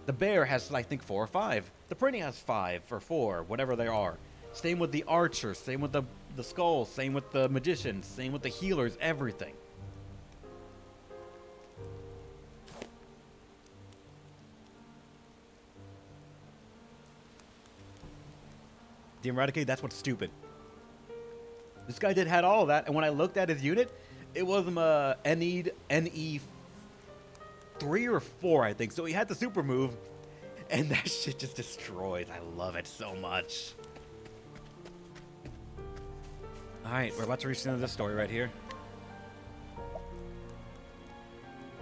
[SPEAKER 1] The bear has, I think, 4 or 5. The Prinny has 5 or 4, whatever they are. Same with the archer, same with the skull, same with the magician, same with the healers, everything. The Eradicate, that's what's stupid. This guy had all of that, and when I looked at his unit, it was NE 3 or 4, I think. So he had the super move, and that shit just destroys. I love it so much. Alright, we're about to reach the end of this story right here.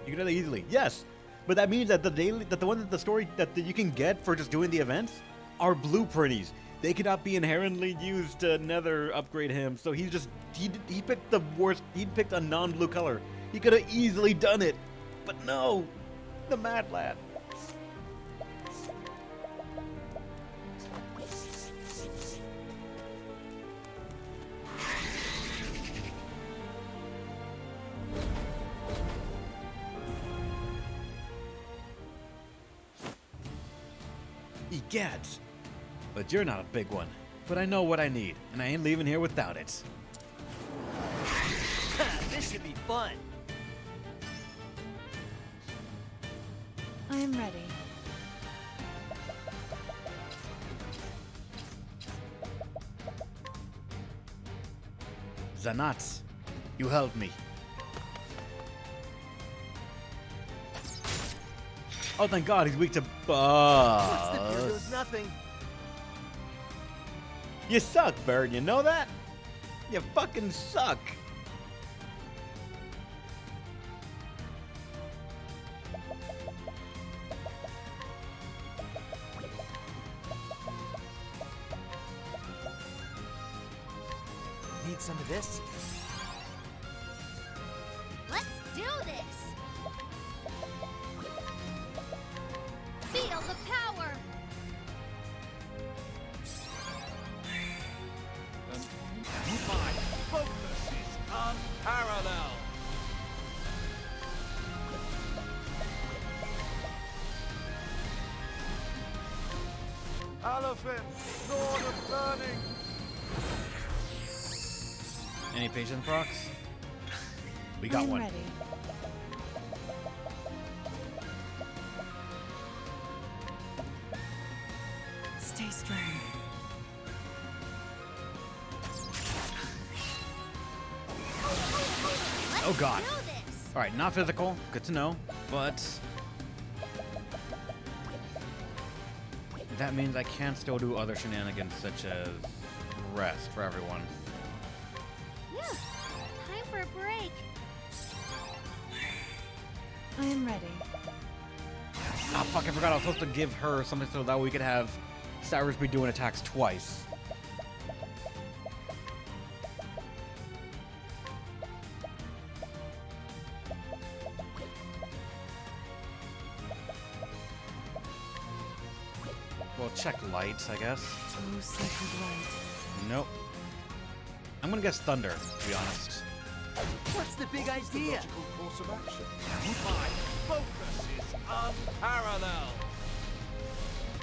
[SPEAKER 1] You can do that easily. Yes! But that means that the story that you can get for just doing the events are blue printies. They cannot be inherently used to nether upgrade him, so he picked the worst. He picked a non-blue color. He could have easily done it, but no, the mad lad. Egad. But you're not a big one. But I know what I need, and I ain't leaving here without it.
[SPEAKER 2] This should be fun.
[SPEAKER 6] I am ready.
[SPEAKER 1] Zanat, you helped me. Oh, thank God, he's weak to
[SPEAKER 2] What's the deal? There's nothing.
[SPEAKER 1] You suck, Bird, you know that? You fucking suck.
[SPEAKER 2] Need some of this?
[SPEAKER 4] Let's do this! Feel the power!
[SPEAKER 3] My focus is unparalleled. Elephant, sword of burning.
[SPEAKER 1] Any patience procs? We got
[SPEAKER 6] I'm
[SPEAKER 1] one.
[SPEAKER 6] ready. Stay strong.
[SPEAKER 1] Oh god.
[SPEAKER 4] Do this.
[SPEAKER 1] Alright, not physical. Good to know. But that means I can still do other shenanigans such as rest for everyone.
[SPEAKER 4] Yeah. Time for a break.
[SPEAKER 6] I am ready.
[SPEAKER 1] Ah, fuck, I forgot I was supposed to give her something so that we could have Cyrus be doing attacks twice. Well, check lights, I guess.
[SPEAKER 6] Oh, sacred light.
[SPEAKER 1] Nope. I'm gonna guess thunder, to be honest.
[SPEAKER 2] What's the big idea?
[SPEAKER 3] Logical course of action. My focus is unparalleled.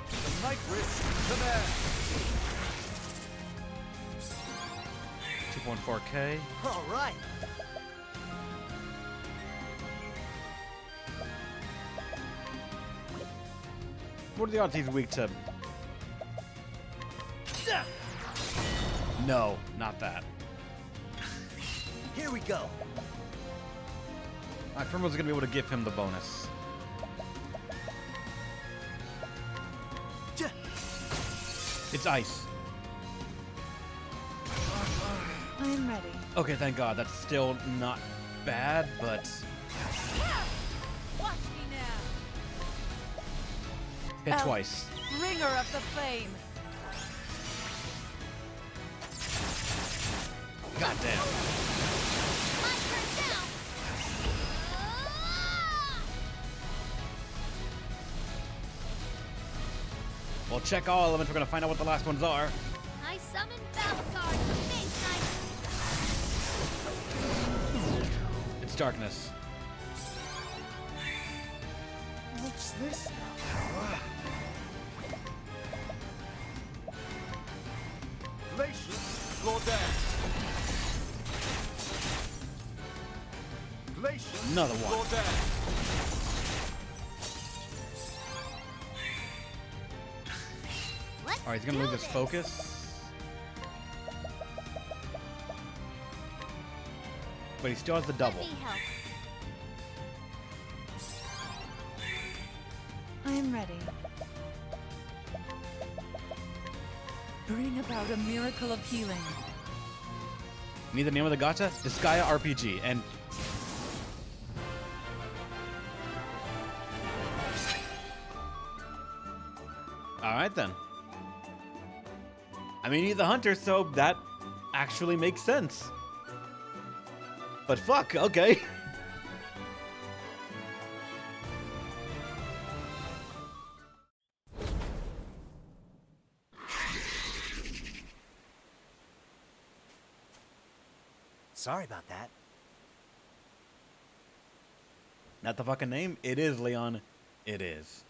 [SPEAKER 3] The night risk to there.
[SPEAKER 1] 2.4K.
[SPEAKER 2] All right.
[SPEAKER 1] What are the odds he's weak to? No, not that.
[SPEAKER 2] Here we go.
[SPEAKER 1] I firmly was gonna be able to give him the bonus. It's ice.
[SPEAKER 6] I am ready.
[SPEAKER 1] Okay, thank God. That's still not bad, but
[SPEAKER 6] Watch me now.
[SPEAKER 1] hit
[SPEAKER 6] Elf.
[SPEAKER 1] twice.
[SPEAKER 6] Bringer of the flame.
[SPEAKER 1] God damn.
[SPEAKER 4] My turn now.
[SPEAKER 1] We'll check all elements. We're gonna find out what the last ones are.
[SPEAKER 4] I summon battle cards for face knight.
[SPEAKER 1] It's darkness.
[SPEAKER 2] What's this now?
[SPEAKER 3] Glacius Lordaire. Glacius
[SPEAKER 1] Another one.
[SPEAKER 3] Lordaire.
[SPEAKER 4] Let's
[SPEAKER 1] All right, he's gonna
[SPEAKER 4] do
[SPEAKER 1] lose his
[SPEAKER 4] this.
[SPEAKER 1] focus. But he still has the
[SPEAKER 4] Let
[SPEAKER 1] double.
[SPEAKER 4] me help.
[SPEAKER 6] I am ready. Bring about a miracle of healing.
[SPEAKER 1] Need the name of the gacha? Disgaea RPG. And all right then. I mean, he's the hunter, so that actually makes sense. But fuck, okay.
[SPEAKER 2] Sorry about that.
[SPEAKER 1] Not the fucking name. It is, Leon. It is.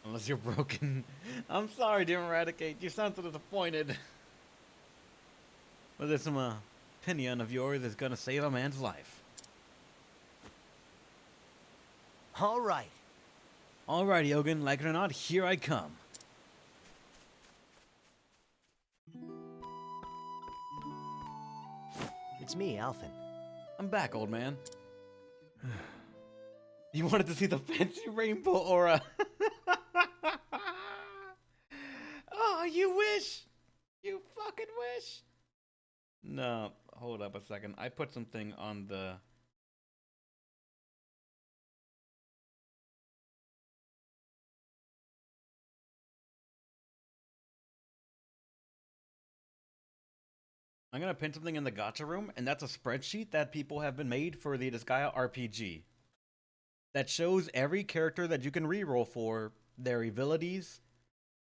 [SPEAKER 1] Unless you're broken. I'm sorry, dear Eradicate. You sound so disappointed. Whether some opinion of yours is gonna save a man's life.
[SPEAKER 2] All right.
[SPEAKER 1] Alrighty, Ogun. Like it or not, here I come.
[SPEAKER 2] It's me, Alphen.
[SPEAKER 1] I'm back, old man. You wanted to see the fancy rainbow aura. Oh, you wish. You fucking wish. No, hold up a second. I put something on the... I'm gonna pin something in the gacha room, and that's a spreadsheet that people have been made for the Disgaea RPG. That shows every character that you can reroll for, their abilities,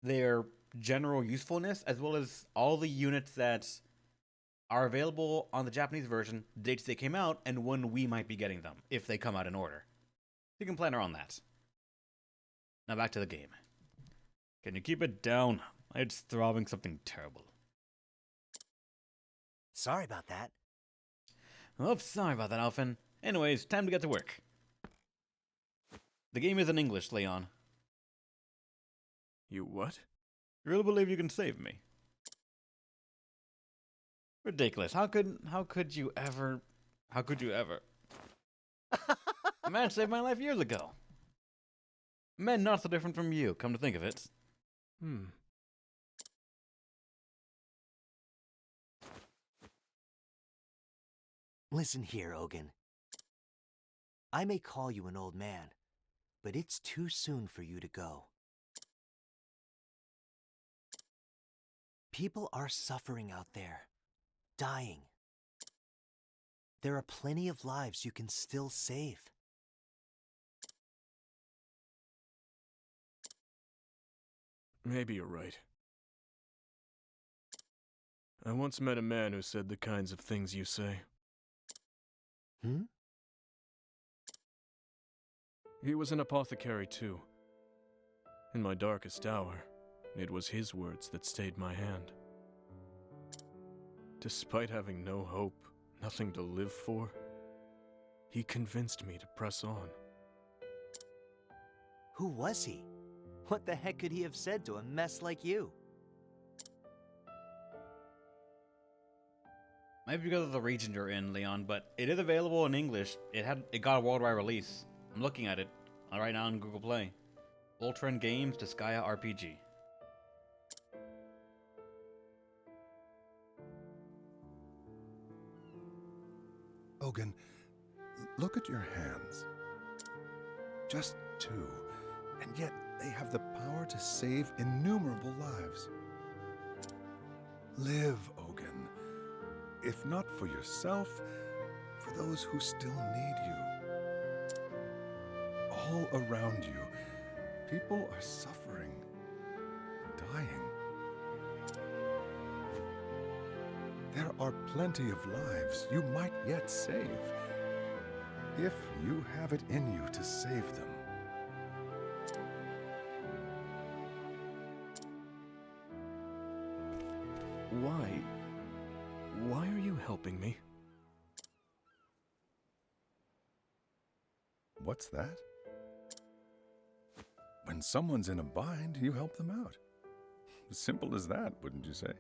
[SPEAKER 1] their general usefulness, as well as all the units that are available on the Japanese version, dates they came out, and when we might be getting them, if they come out in order. You can plan around that. Now back to the game. Can you keep it down? It's throbbing something terrible.
[SPEAKER 2] Sorry about that.
[SPEAKER 1] Oops, sorry about that, Alphen. Anyways, time to get to work. The game is in English, Leon.
[SPEAKER 7] You what?
[SPEAKER 1] You really believe you can save me? Ridiculous. How could you ever? A man saved my life years ago. A man not so different from you, come to think of it.
[SPEAKER 2] Listen here, Ogun. I may call you an old man, but it's too soon for you to go. People are suffering out there, dying. There are plenty of lives you can still save.
[SPEAKER 7] Maybe you're right. I once met a man who said the kinds of things you say. He was an apothecary too. In my darkest hour, it was his words that stayed my hand. Despite having no hope, nothing to live for, he convinced me to press on.
[SPEAKER 2] Who was he? What the heck could he have said to a mess like you?
[SPEAKER 1] Maybe because of the region you're in, Leon, but it is available in English. It got a worldwide release. I'm looking at it right now on Google Play. Voltron Games Disgaea RPG.
[SPEAKER 8] Ogun, look at your hands. Just two, and yet they have the power to save innumerable lives. Live, Ogun. If not for yourself, for those who still need you. All around you, people are suffering, dying. There are plenty of lives you might yet save, if you have it in you to save them.
[SPEAKER 7] Why are you helping me?
[SPEAKER 8] What's that? When someone's in a bind, you help them out. As simple as that, wouldn't you say?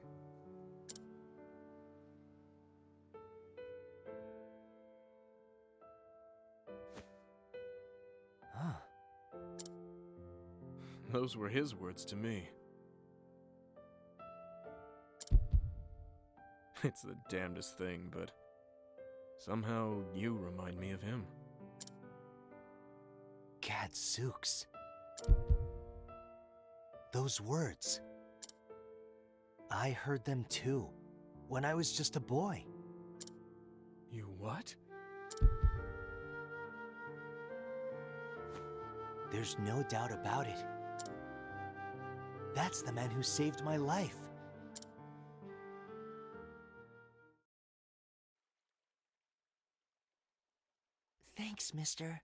[SPEAKER 7] Those were his words to me. It's the damnedest thing, but somehow you remind me of him.
[SPEAKER 2] Gadzooks. Those words. I heard them too, when I was just a boy.
[SPEAKER 7] You what?
[SPEAKER 2] There's no doubt about it. That's the man who saved my life. Thanks, mister.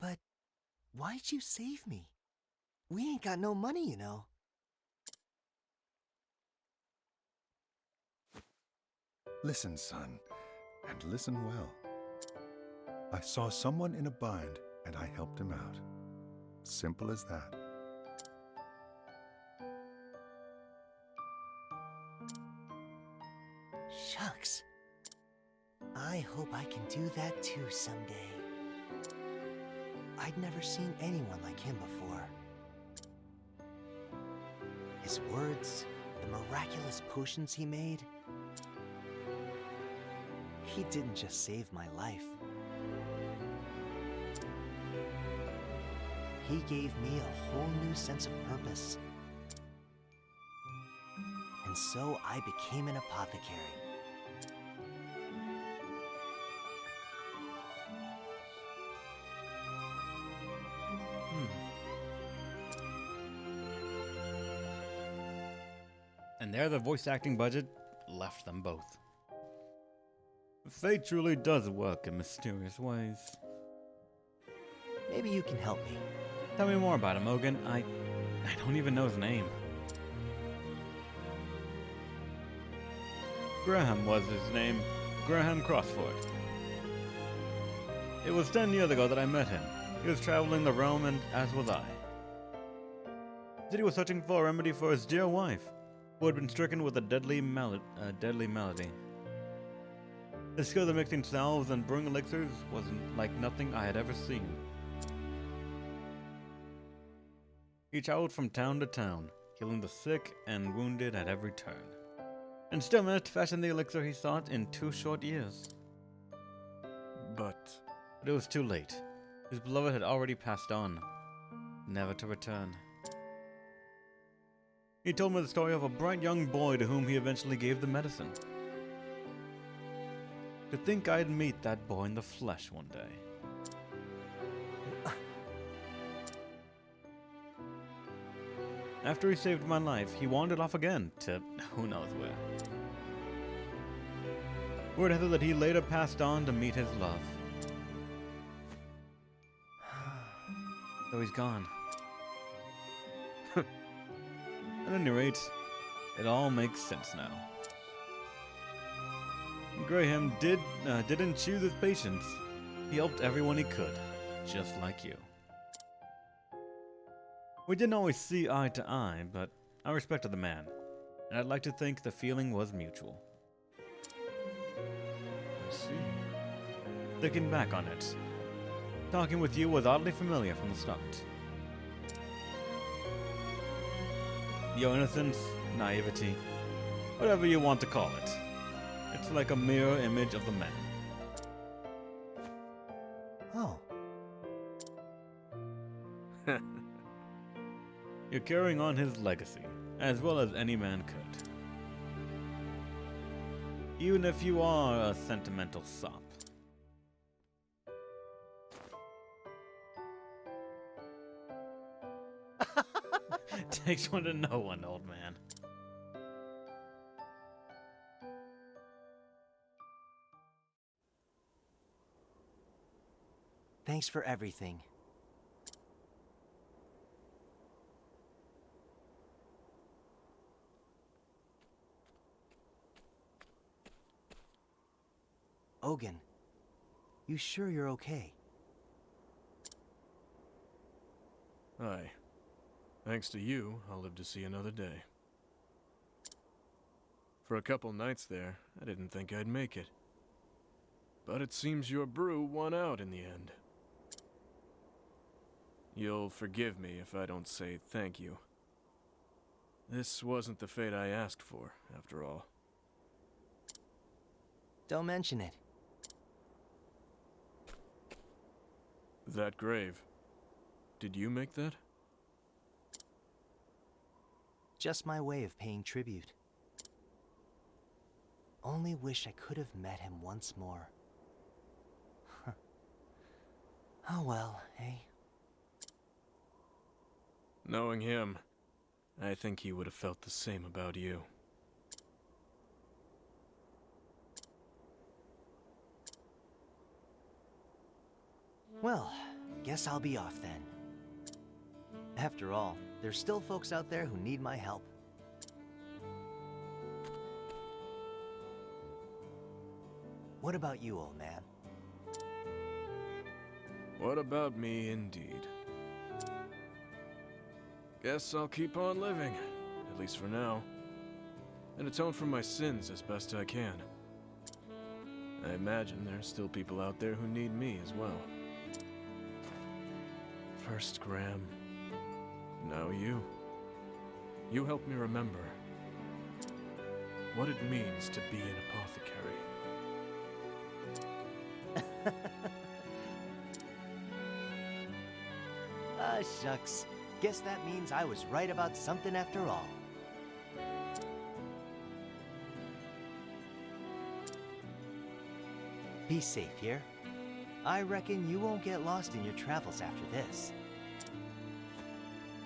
[SPEAKER 2] But why'd you save me? We ain't got no money, you know.
[SPEAKER 8] Listen, son, and listen well. I saw someone in a bind, and I helped him out. Simple as that.
[SPEAKER 2] Shucks. I hope I can do that too someday. I'd never seen anyone like him before. His words, the miraculous potions he made. He didn't just save my life. He gave me a whole new sense of purpose. And so I became an apothecary.
[SPEAKER 1] And there the voice acting budget left them both. Fate truly does work in mysterious ways.
[SPEAKER 2] Maybe you can help me.
[SPEAKER 1] Tell me more about him, Ogun. I don't even know his name. Graham was his name. Graham Crossford. It was 10 years ago that I met him. He was traveling the realm, and as was I. He said he was searching for a remedy for his dear wife, who had been stricken with a deadly malady. His skill at mixing salves and brewing elixirs was like nothing I had ever seen. He traveled from town to town, healing the sick and wounded at every turn, and still managed to fashion the elixir he sought in 2 short years.
[SPEAKER 7] But
[SPEAKER 1] But it was too late. His beloved had already passed on, never to return. He told me the story of a bright young boy to whom he eventually gave the medicine. To think I'd meet that boy in the flesh one day. After he saved my life, he wandered off again to who knows where. Word has it that he later passed on to meet his love. So he's gone. At any rate, it all makes sense now. Graham didn't choose his patients. He helped everyone he could, just like you. We didn't always see eye to eye, but I respected the man, and I'd like to think the feeling was mutual.
[SPEAKER 7] I see.
[SPEAKER 1] Thinking back on it, talking with you was oddly familiar from the start. Your innocence, naivety, whatever you want to call it. It's like a mirror image of the man.
[SPEAKER 2] Oh,
[SPEAKER 1] You're carrying on his legacy, as well as any man could. Even if you are a sentimental sop. Takes one to know one, old man.
[SPEAKER 2] thanks for everything. Ogun, you sure you're okay?
[SPEAKER 7] Aye. Thanks to you, I'll live to see another day. For a couple nights there, I didn't think I'd make it. But it seems your brew won out in the end. You'll forgive me if I don't say thank you. This wasn't the fate I asked for, after all.
[SPEAKER 2] Don't mention it.
[SPEAKER 7] That grave. Did you make that?
[SPEAKER 2] Just my way of paying tribute. Only wish I could have met him once more. Oh well, eh?
[SPEAKER 7] Knowing him, I think he would have felt the same about you.
[SPEAKER 2] Well, guess I'll be off then. After all, there's still folks out there who need my help. What about you, old man?
[SPEAKER 7] What about me, indeed? Guess I'll keep on living, at least for now, and atone for my sins as best I can. I imagine there's still people out there who need me as well. First Graham, now you. You help me remember what it means to be an apothecary.
[SPEAKER 2] Ah, shucks. Guess that means I was right about something after all. Be safe here. I reckon you won't get lost in your travels after this.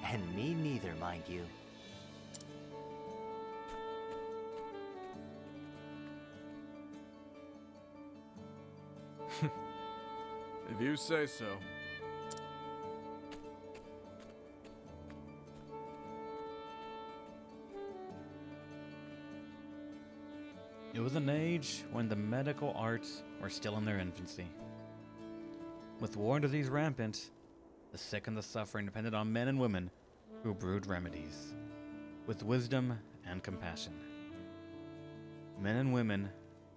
[SPEAKER 2] And me neither, mind you.
[SPEAKER 7] If you say so.
[SPEAKER 1] It was an age when the medical arts were still in their infancy. With war and disease rampant, the sick and the suffering depended on men and women who brewed remedies, with wisdom and compassion. Men and women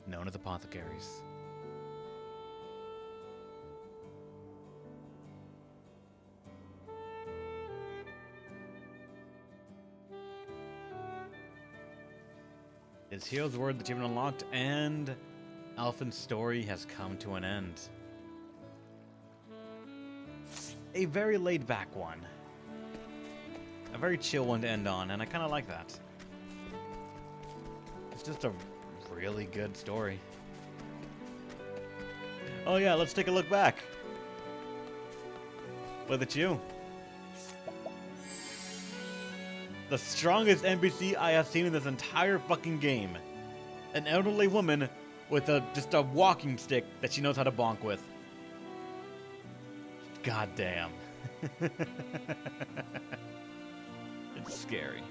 [SPEAKER 1] known as apothecaries. His hero's word that you've been unlocked, and Alphen's story has come to an end. A very laid back one. A very chill one to end on, and I kind of like that. It's just a really good story. Oh yeah, let's take a look back. Look at you. The strongest NPC I have seen in this entire fucking game. An elderly woman with just a walking stick that she knows how to bonk with. God damn. It's scary.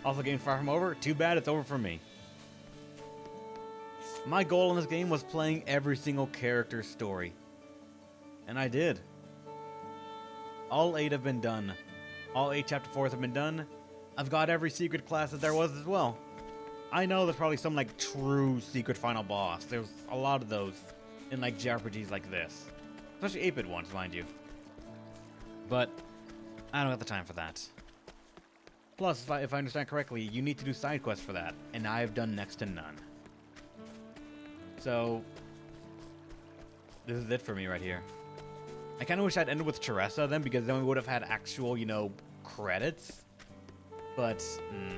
[SPEAKER 1] Also, game's far from over. Too bad it's over for me. My goal in this game was playing every single character's story. And I did. All 8 have been done. All 8 chapter 4s have been done. I've got every secret class that there was as well. I know there's probably some like true secret final boss. There's a lot of those in like JRPGs like this. Especially 8-bit ones, mind you. But I don't have the time for that. Plus, if I understand correctly, you need to do side quests for that, and I have done next to none. So this is it for me right here. I kind of wish I'd ended with Teresa then, because then we would have had actual, you know, credits. But, I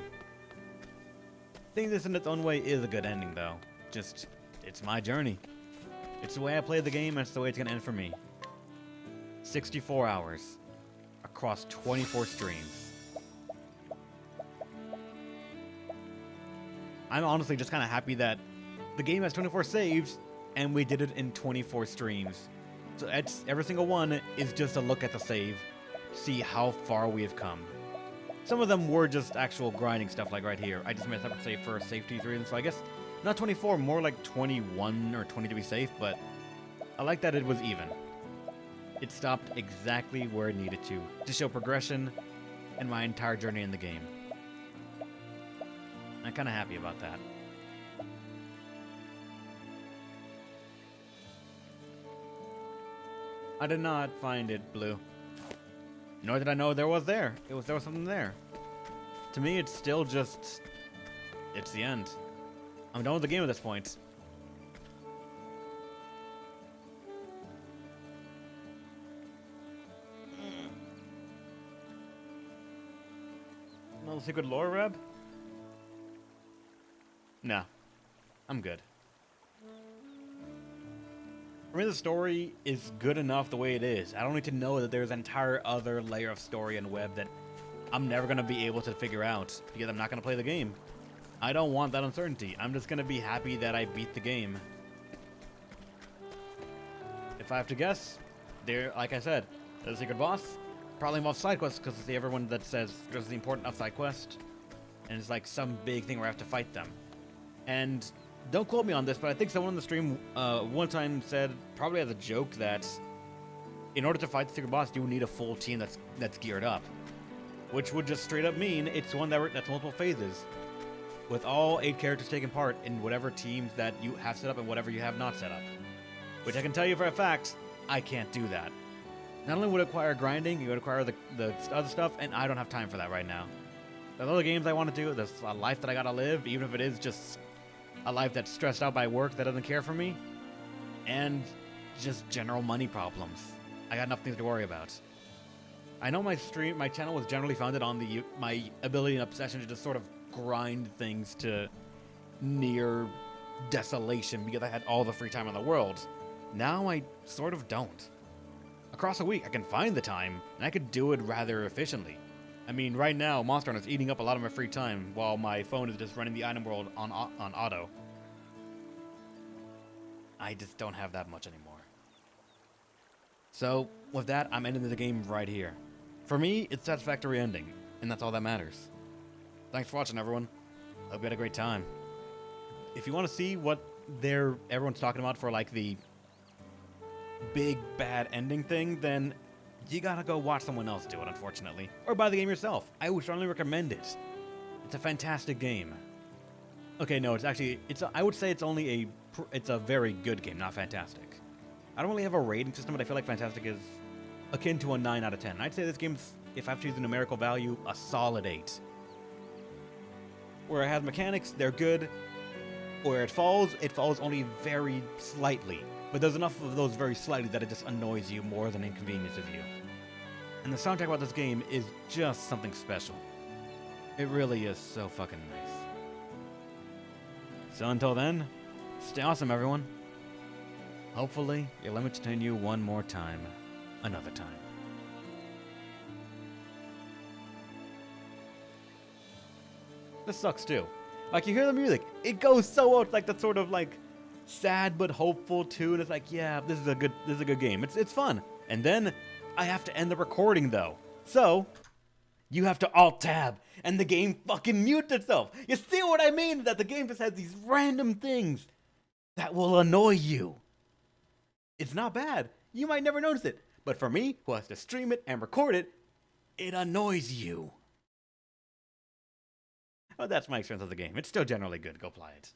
[SPEAKER 1] think this in its own way is a good ending, though. Just, it's my journey. It's the way I play the game, and it's the way it's going to end for me. 64 hours. Across 24 streams. I'm honestly just kind of happy that the game has 24 saves, and we did it in 24 streams. So every single one is just a look at the save, see how far we have come. Some of them were just actual grinding stuff, like right here. I just messed up a save for safety reasons, so I guess not 24, more like 21 or 20 to be safe, but I like that it was even. It stopped exactly where it needed to show progression in my entire journey in the game. I'm kind of happy about that. I did not find it blue. Nor did I know there was something there. To me, it's still just, it's the end. I'm done with the game at this point. No secret lore, Reb? Nah, I'm good. For me, the story is good enough the way it is. I don't need to know that there's an entire other layer of story and web that I'm never going to be able to figure out because I'm not going to play the game. I don't want that uncertainty. I'm just going to be happy that I beat the game. If I have to guess, like I said, there's a secret boss. Probably involves side quests because it's everyone that says there's the important of side quest. And it's like some big thing where I have to fight them. And don't quote me on this, but I think someone on the stream one time said, probably as a joke, that in order to fight the secret boss, you need a full team that's geared up. Which would just straight up mean it's one that's multiple phases. With all 8 characters taking part in whatever teams that you have set up and whatever you have not set up. Which I can tell you for a fact, I can't do that. Not only would it require grinding, it would require the other stuff, and I don't have time for that right now. There's other games I want to do, there's a life that I gotta live, even if it is just a life that's stressed out by work that doesn't care for me, and just general money problems. I got enough things to worry about. I know my channel was generally founded on my ability and obsession to just sort of grind things to near desolation because I had all the free time in the world. Now I sort of don't. Across a week, I can find the time, and I could do it rather efficiently. I mean, right now, Monster Hunter is eating up a lot of my free time, while my phone is just running the item world on auto. I just don't have that much anymore. So, with that, I'm ending the game right here. For me, it's a satisfactory ending, and that's all that matters. Thanks for watching, everyone. Hope you had a great time. if you want to see what everyone's talking about for like the big bad ending thing, then you gotta go watch someone else do it, unfortunately, or buy the game yourself. I would strongly recommend it. It's a fantastic game. Okay, no, I would say it's a very good game, not fantastic. I don't really have a rating system, but I feel like fantastic is akin to a 9 out of 10. I'd say this game's, if I have to use a numerical value, a solid 8. Where it has mechanics, they're good. Where it falls only very slightly. But there's enough of those very slightly that it just annoys you more than inconveniences you. And the soundtrack about this game is just something special. It really is so fucking nice. So until then, stay awesome, everyone. Hopefully, you'll let me entertain you one more time. Another time. This sucks too. Like, you hear the music, it goes so out like that sort of like sad but hopeful tune. It's like, yeah, this is a good game. It's fun. And then I have to end the recording though. So you have to Alt-Tab, and the game fucking mutes itself. You see what I mean? That the game just has these random things that will annoy you. It's not bad. You might never notice it. But for me, who has to stream it and record it, it annoys you. Oh, that's my experience of the game. It's still generally good. Go play it.